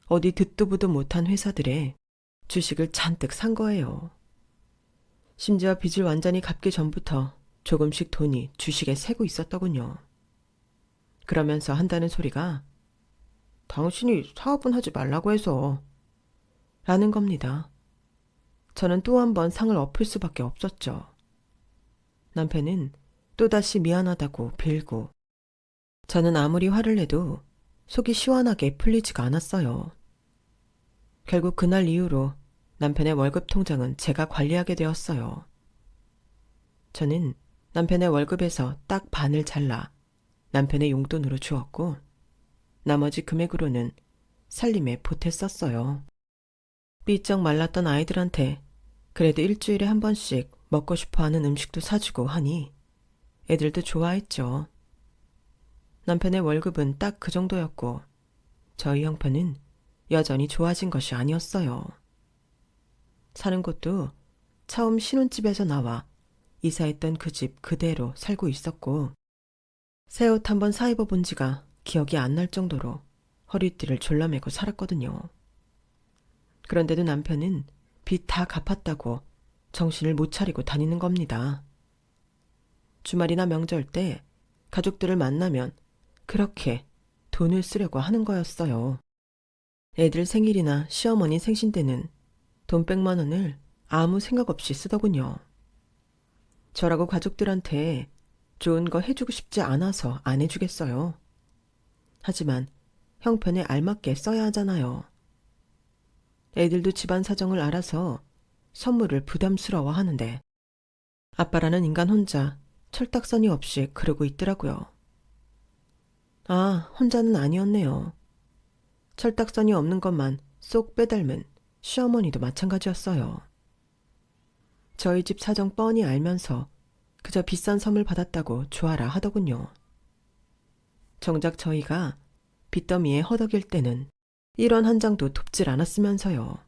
A: 어디 듣도 보도 못한 회사들에 주식을 잔뜩 산 거예요. 심지어 빚을 완전히 갚기 전부터 조금씩 돈이 주식에 새고 있었더군요. 그러면서 한다는 소리가 당신이 사업은 하지 말라고 해서 라는 겁니다. 저는 또 한 번 상을 엎을 수밖에 없었죠. 남편은 또다시 미안하다고 빌고 저는 아무리 화를 내도 속이 시원하게 풀리지가 않았어요. 결국 그날 이후로 남편의 월급 통장은 제가 관리하게 되었어요. 저는 남편의 월급에서 딱 반을 잘라 남편의 용돈으로 주었고 나머지 금액으로는 살림에 보탰었어요. 삐쩍 말랐던 아이들한테 그래도 일주일에 한 번씩 먹고 싶어하는 음식도 사주고 하니 애들도 좋아했죠. 남편의 월급은 딱 그 정도였고 저희 형편은 여전히 좋아진 것이 아니었어요. 사는 곳도 처음 신혼집에서 나와 이사했던 그 집 그대로 살고 있었고 새 옷 한 번 사입어본 지가 기억이 안 날 정도로 허리띠를 졸라매고 살았거든요. 그런데도 남편은 빚 다 갚았다고 정신을 못 차리고 다니는 겁니다. 주말이나 명절 때 가족들을 만나면 그렇게 돈을 쓰려고 하는 거였어요. 애들 생일이나 시어머니 생신 때는 돈 100만 원을 아무 생각 없이 쓰더군요. 저라고 가족들한테 좋은 거 해주고 싶지 않아서 안 해주겠어요. 하지만 형편에 알맞게 써야 하잖아요. 애들도 집안 사정을 알아서 선물을 부담스러워 하는데 아빠라는 인간 혼자 철딱서니 없이 그러고 있더라고요. 아, 혼자는 아니었네요. 철딱서니 없는 것만 쏙 빼닮은 시어머니도 마찬가지였어요. 저희 집 사정 뻔히 알면서 그저 비싼 선물 받았다고 좋아라 하더군요. 정작 저희가 빚더미에 허덕일 때는 1원 한 장도 돕질 않았으면서요.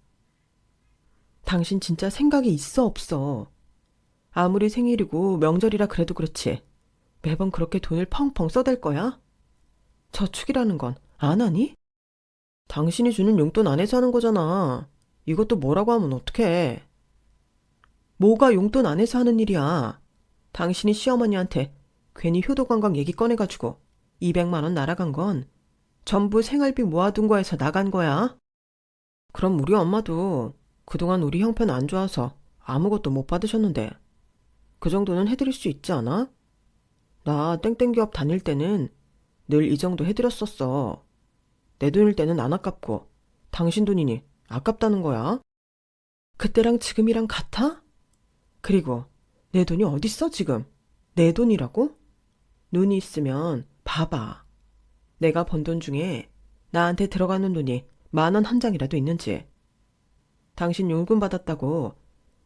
A: 당신 진짜 생각이 있어 없어. 아무리 생일이고 명절이라 그래도 그렇지 매번 그렇게 돈을 펑펑 써댈 거야? 저축이라는 건 안 하니? 당신이 주는 용돈 안에서 하는 거잖아. 이것도 뭐라고 하면 어떡해. 뭐가 용돈 안에서 하는 일이야. 당신이 시어머니한테 괜히 효도관광 얘기 꺼내가지고 200만 원 날아간 건 전부 생활비 모아둔 거에서 나간 거야. 그럼 우리 엄마도 그동안 우리 형편 안 좋아서 아무것도 못 받으셨는데 그 정도는 해드릴 수 있지 않아? 나 땡땡 기업 다닐 때는 늘 이 정도 해드렸었어. 내 돈일 때는 안 아깝고 당신 돈이니 아깝다는 거야. 그때랑 지금이랑 같아? 그리고 내 돈이 어딨어 지금? 내 돈이라고? 눈이 있으면 봐봐. 내가 번 돈 중에 나한테 들어가는 돈이 10,000원 한 장이라도 있는지. 당신 용돈 받았다고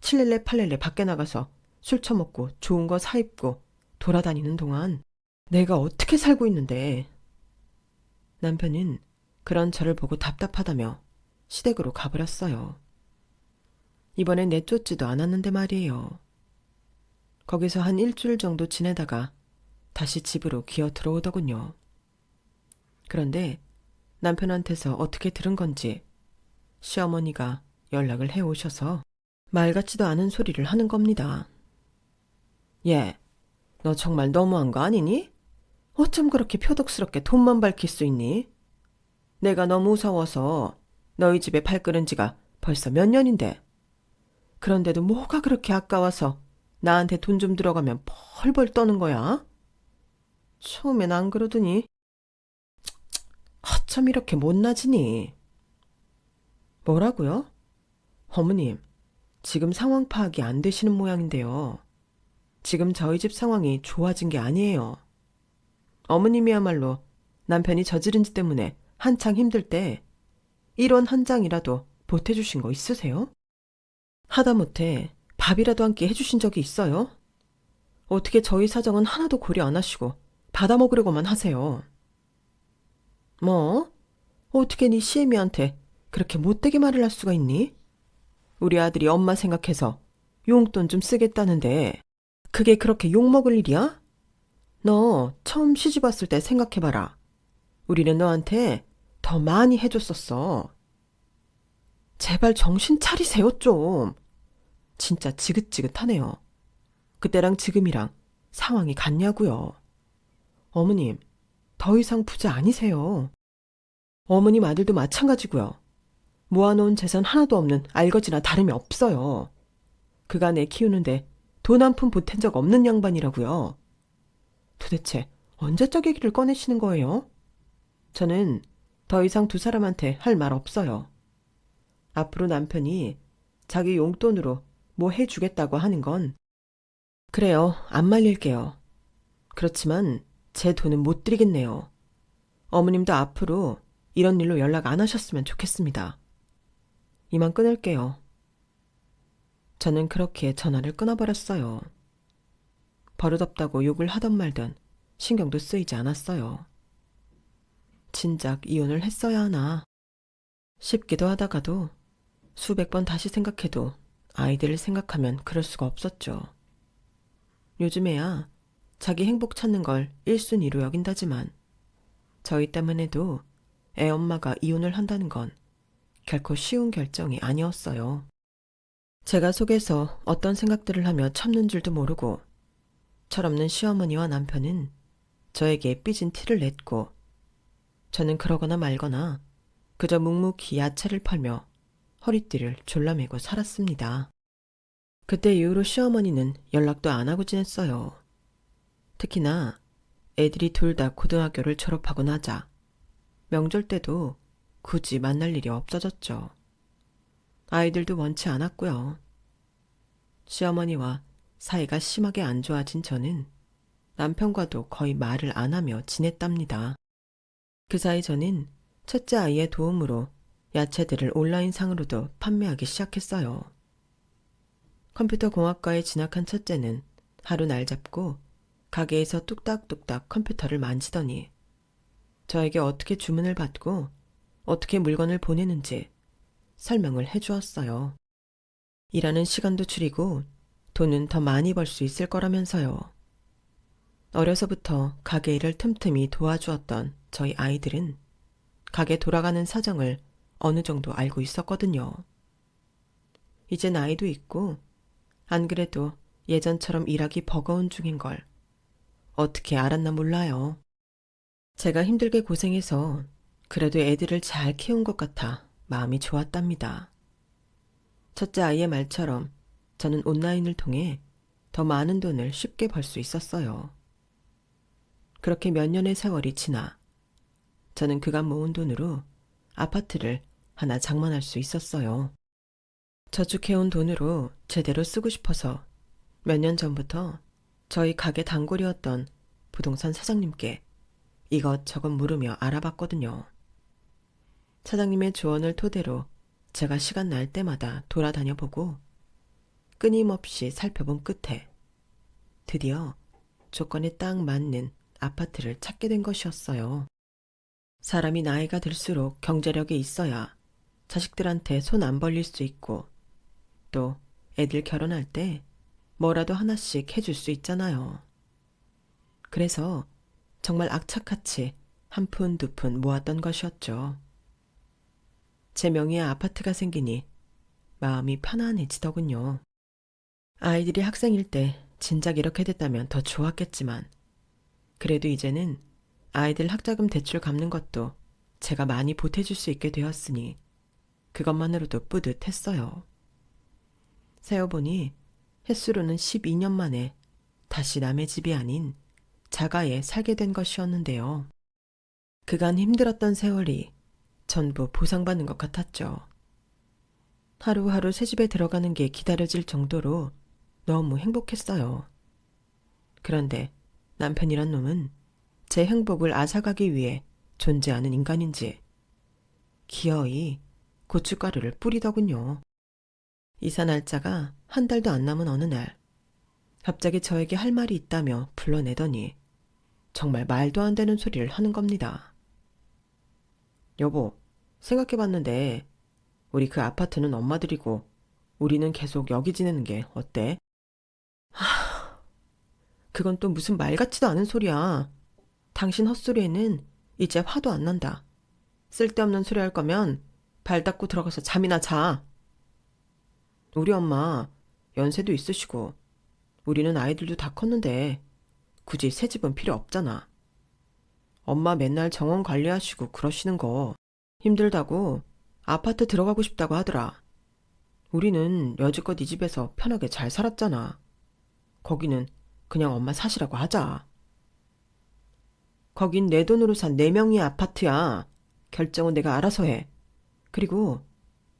A: 7렐레 8렐레 밖에 나가서 술 처먹고 좋은 거 사입고 돌아다니는 동안 내가 어떻게 살고 있는데. 남편은 그런 저를 보고 답답하다며 시댁으로 가버렸어요. 이번엔 내쫓지도 않았는데 말이에요. 거기서 한 일주일 정도 지내다가 다시 집으로 기어 들어오더군요. 그런데 남편한테서 어떻게 들은 건지 시어머니가 연락을 해오셔서 말 같지도 않은 소리를 하는 겁니다. 얘, 너 정말 너무한 거 아니니? 어쩜 그렇게 표독스럽게 돈만 밝힐 수 있니? 내가 너무 무서워서 너희 집에 발끓은 지가 벌써 몇 년인데. 그런데도 뭐가 그렇게 아까워서 나한테 돈 좀 들어가면 벌벌 떠는 거야? 처음엔 안 그러더니 어쩜 이렇게 못나지니? 뭐라고요? 어머님, 지금 상황 파악이 안 되시는 모양인데요. 지금 저희 집 상황이 좋아진 게 아니에요. 어머님이야말로 남편이 저지른 짓 때문에 한창 힘들 때 1원 한 장이라도 보태주신 거 있으세요? 하다못해 밥이라도 한 끼 해주신 적이 있어요? 어떻게 저희 사정은 하나도 고려 안 하시고 받아먹으려고만 하세요. 뭐? 어떻게 네 시애미한테 그렇게 못되게 말을 할 수가 있니? 우리 아들이 엄마 생각해서 용돈 좀 쓰겠다는데 그게 그렇게 욕먹을 일이야? 너 처음 시집 왔을 때 생각해봐라. 우리는 너한테 더 많이 해줬었어. 제발 정신 차리세요 좀. 진짜 지긋지긋하네요. 그때랑 지금이랑 상황이 같냐고요. 어머님, 더 이상 부자 아니세요. 어머님 아들도 마찬가지고요. 모아놓은 재산 하나도 없는 알거지나 다름이 없어요. 그간 애 키우는데 돈 한 푼 보탠 적 없는 양반이라고요. 도대체 언제적 얘기를 꺼내시는 거예요? 저는 더 이상 두 사람한테 할 말 없어요. 앞으로 남편이 자기 용돈으로 뭐 해주겠다고 하는 건 그래요, 안 말릴게요. 그렇지만 제 돈은 못 드리겠네요. 어머님도 앞으로 이런 일로 연락 안 하셨으면 좋겠습니다. 이만 끊을게요. 저는 그렇게 전화를 끊어버렸어요. 버릇없다고 욕을 하던 말든 신경도 쓰이지 않았어요. 진작 이혼을 했어야 하나 싶기도 하다가도 수백 번 다시 생각해도 아이들을 생각하면 그럴 수가 없었죠. 요즘에야 자기 행복 찾는 걸 1순위로 여긴다지만 저희 땀은 해도 애 엄마가 이혼을 한다는 건 결코 쉬운 결정이 아니었어요. 제가 속에서 어떤 생각들을 하며 참는 줄도 모르고 철없는 시어머니와 남편은 저에게 삐진 티를 냈고 저는 그러거나 말거나 그저 묵묵히 야채를 팔며 허리띠를 졸라매고 살았습니다. 그때 이후로 시어머니는 연락도 안 하고 지냈어요. 특히나 애들이 둘 다 고등학교를 졸업하고 나자 명절 때도 굳이 만날 일이 없어졌죠. 아이들도 원치 않았고요. 시어머니와 사이가 심하게 안 좋아진 저는 남편과도 거의 말을 안 하며 지냈답니다. 그 사이 저는 첫째 아이의 도움으로 야채들을 온라인상으로도 판매하기 시작했어요. 컴퓨터 공학과에 진학한 첫째는 하루 날 잡고 가게에서 뚝딱뚝딱 컴퓨터를 만지더니 저에게 어떻게 주문을 받고 어떻게 물건을 보내는지 설명을 해주었어요. 일하는 시간도 줄이고 돈은 더 많이 벌 수 있을 거라면서요. 어려서부터 가게 일을 틈틈이 도와주었던 저희 아이들은 가게 돌아가는 사정을 어느 정도 알고 있었거든요. 이제 나이도 있고 안 그래도 예전처럼 일하기 버거운 중인 걸 어떻게 알았나 몰라요. 제가 힘들게 고생해서 그래도 애들을 잘 키운 것 같아 마음이 좋았답니다. 첫째 아이의 말처럼 저는 온라인을 통해 더 많은 돈을 쉽게 벌 수 있었어요. 그렇게 몇 년의 세월이 지나 저는 그간 모은 돈으로 아파트를 하나 장만할 수 있었어요. 저축해온 돈으로 제대로 쓰고 싶어서 몇 년 전부터 저희 가게 단골이었던 부동산 사장님께 이것저것 물으며 알아봤거든요. 사장님의 조언을 토대로 제가 시간 날 때마다 돌아다녀 보고 끊임없이 살펴본 끝에 드디어 조건에 딱 맞는 아파트를 찾게 된 것이었어요. 사람이 나이가 들수록 경제력이 있어야 자식들한테 손 안 벌릴 수 있고 또 애들 결혼할 때 뭐라도 하나씩 해줄 수 있잖아요. 그래서 정말 악착같이 한 푼 두 푼 모았던 것이었죠. 제 명의의 아파트가 생기니 마음이 편안해지더군요. 아이들이 학생일 때 진작 이렇게 됐다면 더 좋았겠지만 그래도 이제는 아이들 학자금 대출 갚는 것도 제가 많이 보태줄 수 있게 되었으니 그것만으로도 뿌듯했어요. 세어보니 햇수로는 12년 만에 다시 남의 집이 아닌 자가에 살게 된 것이었는데요. 그간 힘들었던 세월이 전부 보상받는 것 같았죠. 하루하루 새 집에 들어가는 게 기다려질 정도로 너무 행복했어요. 그런데 남편이란 놈은 제 행복을 앗아가기 위해 존재하는 인간인지 기어이 고춧가루를 뿌리더군요. 이사 날짜가 한 달도 안 남은 어느 날 갑자기 저에게 할 말이 있다며 불러내더니 정말 말도 안 되는 소리를 하는 겁니다. 여보, 생각해봤는데 우리 그 아파트는 엄마들이고 우리는 계속 여기 지내는 게 어때? 그건 또 무슨 말 같지도 않은 소리야. 당신 헛소리에는 이제 화도 안 난다. 쓸데없는 소리 할 거면 발 닦고 들어가서 잠이나 자. 우리 엄마 연세도 있으시고 우리는 아이들도 다 컸는데 굳이 새 집은 필요 없잖아. 엄마 맨날 정원 관리하시고 그러시는 거 힘들다고 아파트 들어가고 싶다고 하더라. 우리는 여지껏 이 집에서 편하게 잘 살았잖아. 거기는 그냥 엄마 사시라고 하자. 거긴 내 돈으로 산 4명의 아파트야. 결정은 내가 알아서 해. 그리고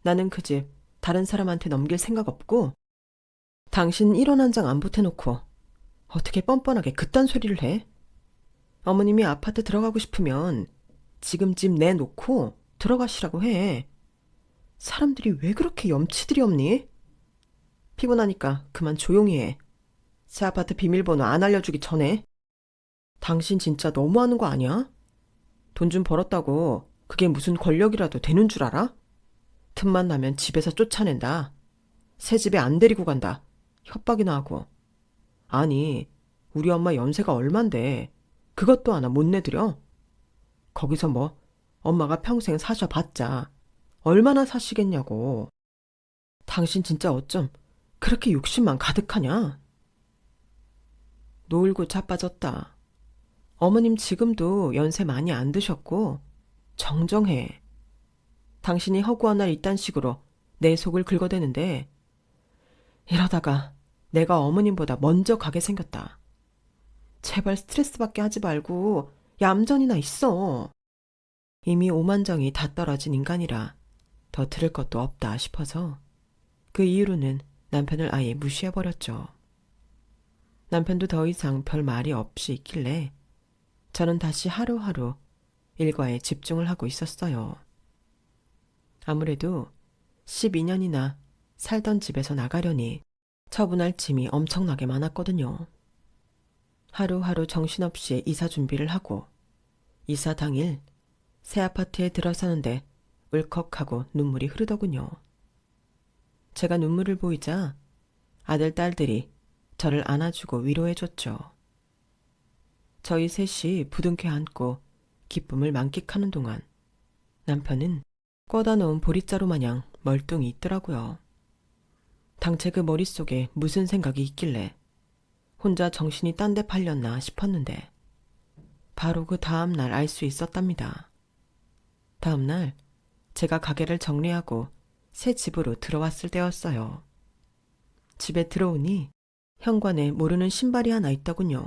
A: 나는 그 집 다른 사람한테 넘길 생각 없고 당신 1원 한 장 안 보태놓고 어떻게 뻔뻔하게 그딴 소리를 해? 어머님이 아파트 들어가고 싶으면 지금 집 내놓고 들어가시라고 해. 사람들이 왜 그렇게 염치들이 없니? 피곤하니까 그만 조용히 해. 새 아파트 비밀번호 안 알려주기 전에. 당신 진짜 너무하는 거 아니야? 돈 좀 벌었다고 그게 무슨 권력이라도 되는 줄 알아? 틈만 나면 집에서 쫓아낸다. 새 집에 안 데리고 간다. 협박이나 하고. 아니, 우리 엄마 연세가 얼만데 그것도 하나 못 내드려? 거기서 뭐 엄마가 평생 사셔봤자 얼마나 사시겠냐고. 당신 진짜 어쩜 그렇게 욕심만 가득하냐? 놀고 자빠졌다. 어머님 지금도 연세 많이 안 드셨고 정정해. 당신이 허구한 날 이딴 식으로 내 속을 긁어대는데 이러다가 내가 어머님보다 먼저 가게 생겼다. 제발 스트레스 받게 하지 말고 얌전히나 있어. 이미 오만정이 다 떨어진 인간이라 더 들을 것도 없다 싶어서 그 이후로는 남편을 아예 무시해버렸죠. 남편도 더 이상 별 말이 없이 있길래 저는 다시 하루하루 일과에 집중을 하고 있었어요. 아무래도 12년이나 살던 집에서 나가려니 처분할 짐이 엄청나게 많았거든요. 하루하루 정신없이 이사 준비를 하고 이사 당일 새 아파트에 들어서는데 울컥하고 눈물이 흐르더군요. 제가 눈물을 보이자 아들, 딸들이 저를 안아주고 위로해줬죠. 저희 셋이 부둥켜 안고 기쁨을 만끽하는 동안 남편은 꿔다 놓은 보릿자루 마냥 멀뚱히 있더라고요. 당최 그 머릿속에 무슨 생각이 있길래 혼자 정신이 딴 데 팔렸나 싶었는데 바로 그 다음 날 알 수 있었답니다. 다음 날 제가 가게를 정리하고 새 집으로 들어왔을 때였어요. 집에 들어오니 현관에 모르는 신발이 하나 있더군요.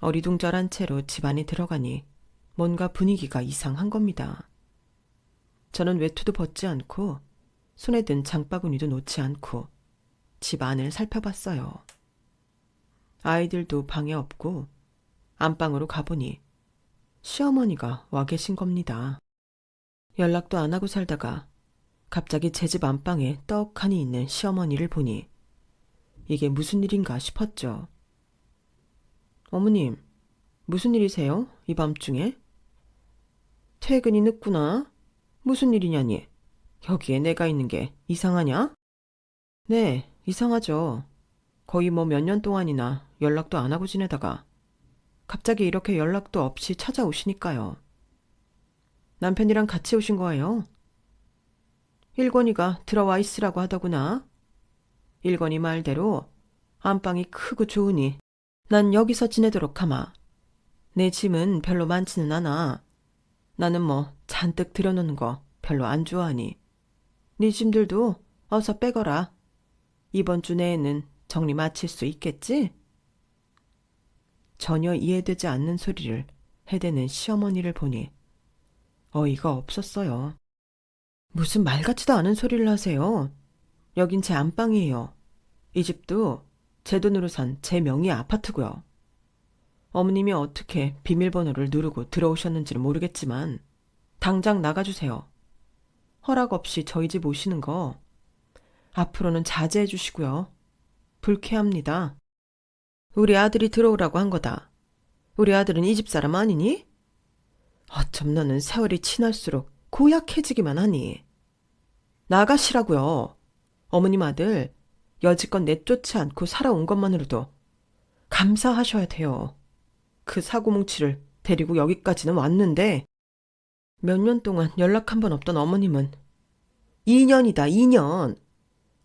A: 어리둥절한 채로 집 안에 들어가니 뭔가 분위기가 이상한 겁니다. 저는 외투도 벗지 않고 손에 든 장바구니도 놓지 않고 집 안을 살펴봤어요. 아이들도 방에 없고 안방으로 가보니 시어머니가 와 계신 겁니다. 연락도 안 하고 살다가 갑자기 제 집 안방에 떡하니 있는 시어머니를 보니 이게 무슨 일인가 싶었죠. 어머님, 무슨 일이세요? 이 밤중에? 퇴근이 늦구나. 무슨 일이냐니? 여기에 내가 있는 게 이상하냐? 네, 이상하죠. 거의 뭐 몇 년 동안이나 연락도 안 하고 지내다가 갑자기 이렇게 연락도 없이 찾아오시니까요. 남편이랑 같이 오신 거예요? 일권이가 들어와 있으라고 하더구나. 일권이 말대로 안방이 크고 좋으니 난 여기서 지내도록 하마. 내 짐은 별로 많지는 않아. 나는 뭐 잔뜩 들여놓는 거 별로 안 좋아하니. 네 짐들도 어서 빼거라. 이번 주 내에는 정리 마칠 수 있겠지? 전혀 이해되지 않는 소리를 해대는 시어머니를 보니 어이가 없었어요. 무슨 말 같지도 않은 소리를 하세요. 여긴 제 안방이에요. 이 집도 제 돈으로 산 제 명의 아파트고요. 어머님이 어떻게 비밀번호를 누르고 들어오셨는지는 모르겠지만 당장 나가주세요. 허락 없이 저희 집 오시는 거 앞으로는 자제해 주시고요. 불쾌합니다. 우리 아들이 들어오라고 한 거다. 우리 아들은 이 집 사람 아니니? 어쩜 너는 세월이 지날수록 고약해지기만 하니. 나가시라고요. 어머님 아들 여지껏 내쫓지 않고 살아온 것만으로도 감사하셔야 돼요. 그 사고뭉치를 데리고 여기까지는 왔는데 몇 년 동안 연락 한 번 없던 어머님은 2년이다 2년.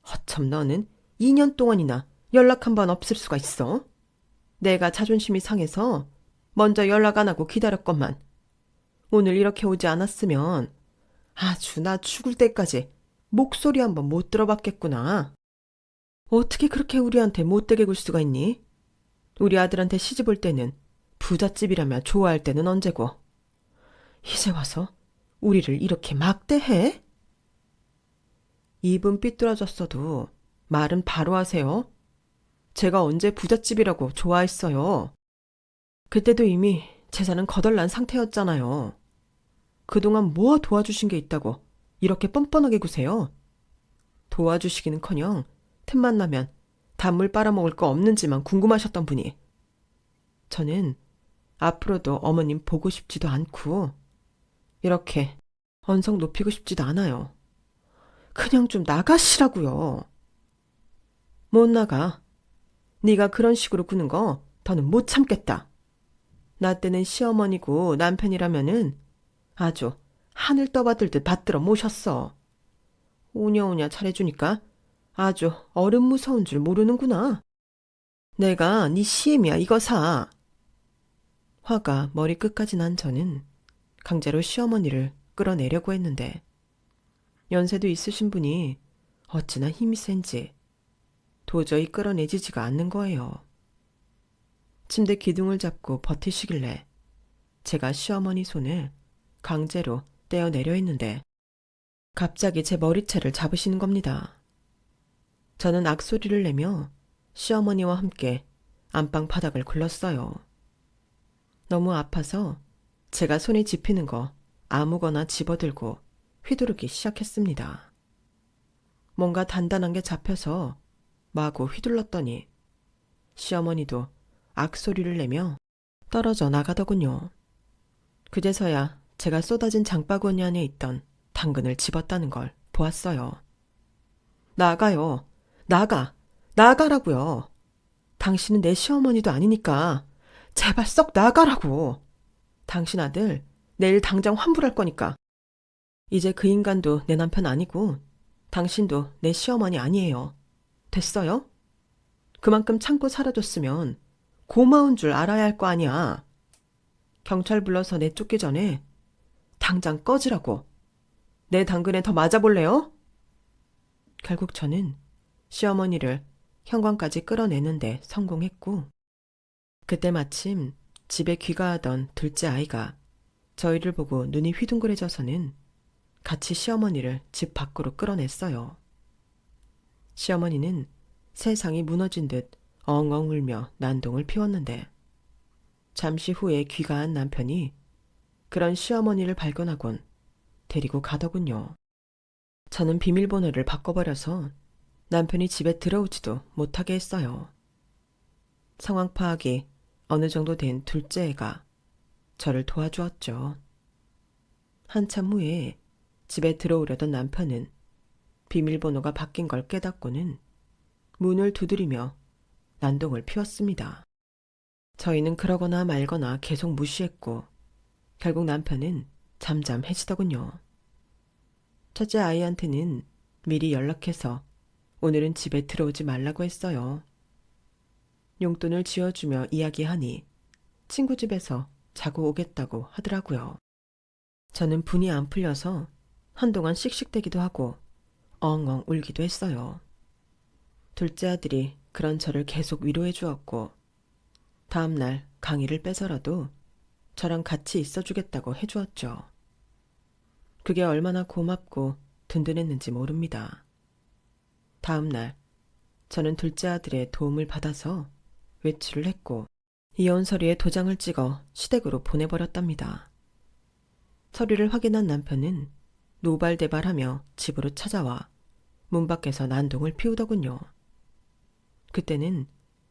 A: 어쩜 너는 2년 동안이나 연락 한 번 없을 수가 있어? 내가 자존심이 상해서 먼저 연락 안 하고 기다렸건만 오늘 이렇게 오지 않았으면 아주 나 죽을 때까지 목소리 한번 못 들어봤겠구나. 어떻게 그렇게 우리한테 못되게 굴 수가 있니? 우리 아들한테 시집 올 때는 부잣집이라며 좋아할 때는 언제고 이제 와서 우리를 이렇게 막대해? 입은 삐뚤어졌어도 말은 바로 하세요. 제가 언제 부잣집이라고 좋아했어요. 그때도 이미 재산은 거덜난 상태였잖아요. 그동안 뭐 도와주신 게 있다고 이렇게 뻔뻔하게 구세요. 도와주시기는커녕 틈만 나면 단물 빨아먹을 거 없는지만 궁금하셨던 분이. 저는 앞으로도 어머님 보고 싶지도 않고 이렇게 언성 높이고 싶지도 않아요. 그냥 좀 나가시라고요. 못 나가. 네가 그런 식으로 구는 거 더는 못 참겠다. 나 때는 시어머니고 남편이라면은 아주 하늘 떠받들 듯 받들어 모셨어. 오냐오냐 잘해주니까 아주 어른 무서운 줄 모르는구나. 내가 네 시엠이야 이거사. 화가 머리끝까지 난 저는 강제로 시어머니를 끌어내려고 했는데 연세도 있으신 분이 어찌나 힘이 센지 도저히 끌어내지지가 않는 거예요. 침대 기둥을 잡고 버티시길래 제가 시어머니 손을 강제로 떼어내려 했는데 갑자기 제 머리채를 잡으시는 겁니다. 저는 악소리를 내며 시어머니와 함께 안방 바닥을 굴렀어요. 너무 아파서 제가 손에 집히는 거 아무거나 집어들고 휘두르기 시작했습니다. 뭔가 단단한 게 잡혀서 마구 휘둘렀더니 시어머니도 악소리를 내며 떨어져 나가더군요. 그제서야 제가 쏟아진 장바구니 안에 있던 당근을 집었다는 걸 보았어요. 나가요. 나가라고요. 당신은 내 시어머니도 아니니까 제발 썩 나가라고. 당신 아들 내일 당장 환불할 거니까. 이제 그 인간도 내 남편 아니고 당신도 내 시어머니 아니에요. 됐어요? 그만큼 참고 살아줬으면 고마운 줄 알아야 할 거 아니야. 경찰 불러서 내쫓기 전에 당장 꺼지라고. 내 당근에 더 맞아볼래요? 결국 저는 시어머니를 현관까지 끌어내는데 성공했고, 그때 마침 집에 귀가하던 둘째 아이가 저희를 보고 눈이 휘둥그레져서는 같이 시어머니를 집 밖으로 끌어냈어요. 시어머니는 세상이 무너진 듯 엉엉 울며 난동을 피웠는데, 잠시 후에 귀가한 남편이 그런 시어머니를 발견하곤 데리고 가더군요. 저는 비밀번호를 바꿔버려서 남편이 집에 들어오지도 못하게 했어요. 상황 파악이 어느 정도 된 둘째 애가 저를 도와주었죠. 한참 후에 집에 들어오려던 남편은 비밀번호가 바뀐 걸 깨닫고는 문을 두드리며 난동을 피웠습니다. 저희는 그러거나 말거나 계속 무시했고 결국 남편은 잠잠해지더군요. 첫째 아이한테는 미리 연락해서 오늘은 집에 들어오지 말라고 했어요. 용돈을 쥐어주며 이야기하니 친구 집에서 자고 오겠다고 하더라고요. 저는 분이 안 풀려서 한동안 씩씩대기도 하고 엉엉 울기도 했어요. 둘째 아들이 그런 저를 계속 위로해 주었고 다음날 강의를 빼서라도 저랑 같이 있어주겠다고 해주었죠. 그게 얼마나 고맙고 든든했는지 모릅니다. 다음날 저는 둘째 아들의 도움을 받아서 외출을 했고 이혼 서류에 도장을 찍어 시댁으로 보내버렸답니다. 서류를 확인한 남편은 노발대발하며 집으로 찾아와 문 밖에서 난동을 피우더군요. 그때는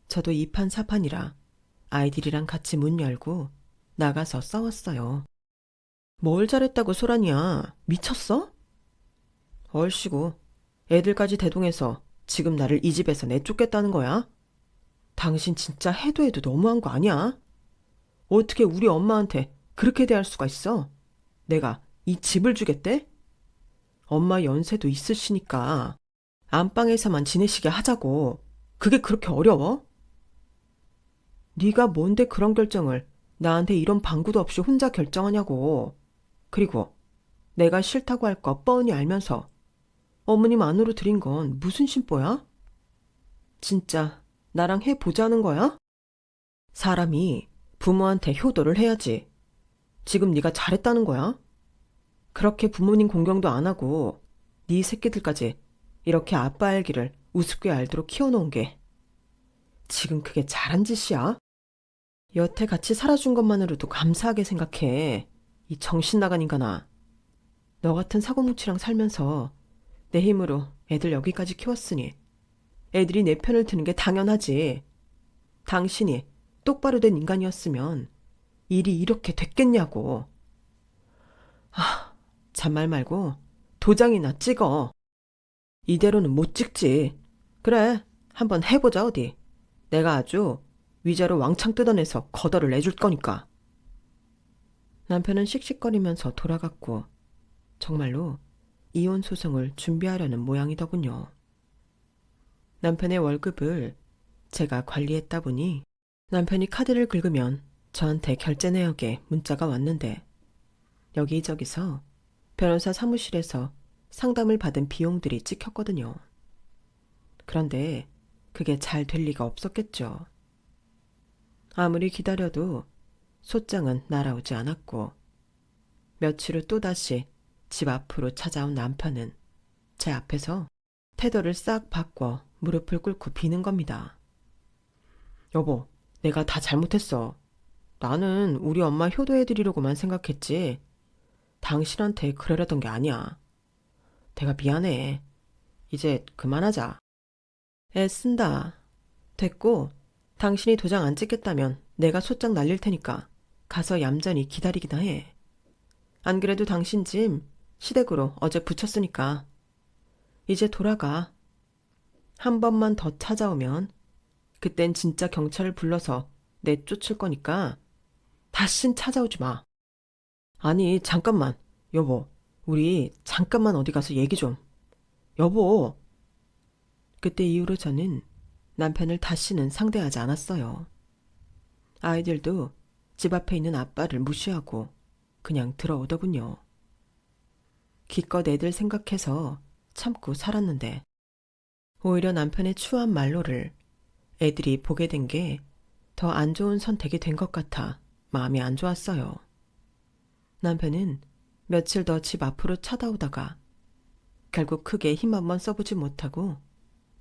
A: 저도 이판사판이라 아이들이랑 같이 문 열고 나가서 싸웠어요. 뭘 잘했다고 소란이야. 미쳤어? 얼씨구, 애들까지 대동해서 지금 나를 이 집에서 내쫓겠다는 거야? 당신 진짜 해도 해도 너무한 거 아니야? 어떻게 우리 엄마한테 그렇게 대할 수가 있어? 내가 이 집을 주겠대? 엄마 연세도 있으시니까 안방에서만 지내시게 하자고. 그게 그렇게 어려워? 네가 뭔데 그런 결정을 나한테 이런 방구도 없이 혼자 결정하냐고. 그리고 내가 싫다고 할 거 뻔히 알면서 어머님 안으로 들인 건 무슨 심보야? 진짜 나랑 해보자는 거야? 사람이 부모한테 효도를 해야지. 지금 네가 잘했다는 거야? 그렇게 부모님 공경도 안 하고 네 새끼들까지 이렇게 아빠 알기를 우습게 알도록 키워놓은 게 지금 그게 잘한 짓이야? 여태 같이 살아준 것만으로도 감사하게 생각해. 이 정신 나간 인간아. 너 같은 사고뭉치랑 살면서 내 힘으로 애들 여기까지 키웠으니 애들이 내 편을 드는 게 당연하지. 당신이 똑바로 된 인간이었으면 일이 이렇게 됐겠냐고. 잔말 말고 도장이나 찍어. 이대로는 못 찍지. 그래, 한번 해보자 어디. 내가 아주 위자료 왕창 뜯어내서 거덜을 내줄 거니까. 남편은 씩씩거리면서 돌아갔고 정말로 이혼 소송을 준비하려는 모양이더군요. 남편의 월급을 제가 관리했다 보니 남편이 카드를 긁으면 저한테 결제 내역에 문자가 왔는데 여기저기서 변호사 사무실에서 상담을 받은 비용들이 찍혔거든요. 그런데 그게 잘 될 리가 없었겠죠. 아무리 기다려도 소장은 날아오지 않았고 며칠 후 또다시 집 앞으로 찾아온 남편은 제 앞에서 태도를 싹 바꿔 무릎을 꿇고 비는 겁니다. 여보, 내가 다 잘못했어. 나는 우리 엄마 효도해드리려고만 생각했지 당신한테 그러려던 게 아니야. 내가 미안해. 이제 그만하자. 애쓴다. 됐고 당신이 도장 안 찍겠다면 내가 소장 날릴 테니까 가서 얌전히 기다리기나 해. 안 그래도 당신 짐 시댁으로 어제 붙였으니까 이제 돌아가. 한 번만 더 찾아오면 그땐 진짜 경찰을 불러서 내쫓을 거니까 다신 찾아오지 마. 아니 잠깐만. 여보, 우리 잠깐만 어디 가서 얘기 좀. 여보. 그때 이후로 저는 남편을 다시는 상대하지 않았어요. 아이들도 집 앞에 있는 아빠를 무시하고 그냥 들어오더군요. 기껏 애들 생각해서 참고 살았는데 오히려 남편의 추한 말로를 애들이 보게 된 게 더 안 좋은 선택이 된 것 같아 마음이 안 좋았어요. 남편은 며칠 더 집 앞으로 쳐다오다가 결국 크게 힘 한번 써보지 못하고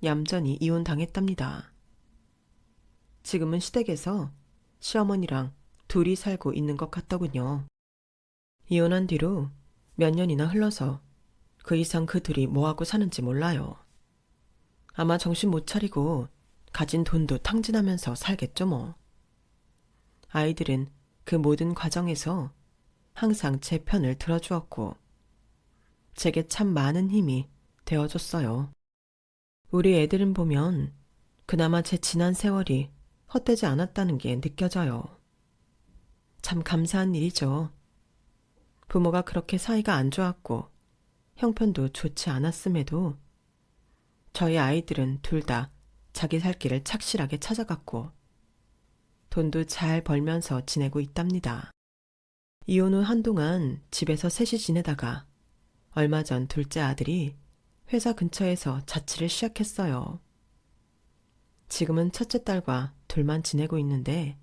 A: 얌전히 이혼당했답니다. 지금은 시댁에서 시어머니랑 둘이 살고 있는 것 같더군요. 이혼한 뒤로 몇 년이나 흘러서 그 이상 그 둘이 뭐하고 사는지 몰라요. 아마 정신 못 차리고 가진 돈도 탕진하면서 살겠죠 뭐. 아이들은 그 모든 과정에서 항상 제 편을 들어주었고 제게 참 많은 힘이 되어줬어요. 우리 애들은 보면 그나마 제 지난 세월이 헛되지 않았다는 게 느껴져요. 참 감사한 일이죠. 부모가 그렇게 사이가 안 좋았고 형편도 좋지 않았음에도 저희 아이들은 둘 다 자기 살 길을 착실하게 찾아갔고 돈도 잘 벌면서 지내고 있답니다. 이혼 후 한동안 집에서 셋이 지내다가 얼마 전 둘째 아들이 회사 근처에서 자취를 시작했어요. 지금은 첫째 딸과 둘만 지내고 있는데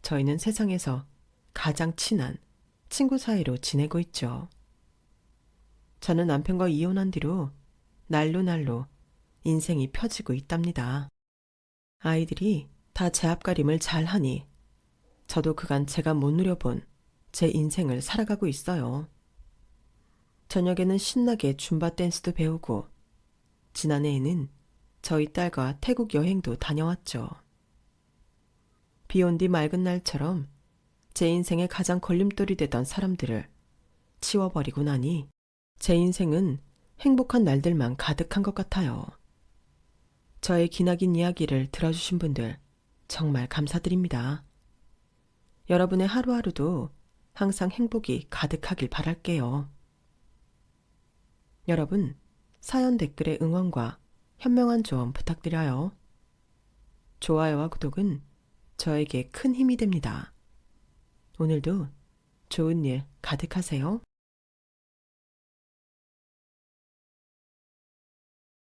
A: 저희는 세상에서 가장 친한 친구 사이로 지내고 있죠. 저는 남편과 이혼한 뒤로 날로 인생이 펴지고 있답니다. 아이들이 다 제 앞가림을 잘 하니 저도 그간 제가 못 누려본 제 인생을 살아가고 있어요. 저녁에는 신나게 줌바 댄스도 배우고 지난해에는 저희 딸과 태국 여행도 다녀왔죠. 비 온 뒤 맑은 날처럼 제 인생의 가장 걸림돌이 되던 사람들을 치워버리고 나니 제 인생은 행복한 날들만 가득한 것 같아요. 저의 기나긴 이야기를 들어주신 분들 정말 감사드립니다. 여러분의 하루하루도 항상 행복이 가득하길 바랄게요. 여러분, 사연 댓글에 응원과 현명한 조언 부탁드려요. 좋아요와 구독은 저에게 큰 힘이 됩니다. 오늘도 좋은 일 가득하세요.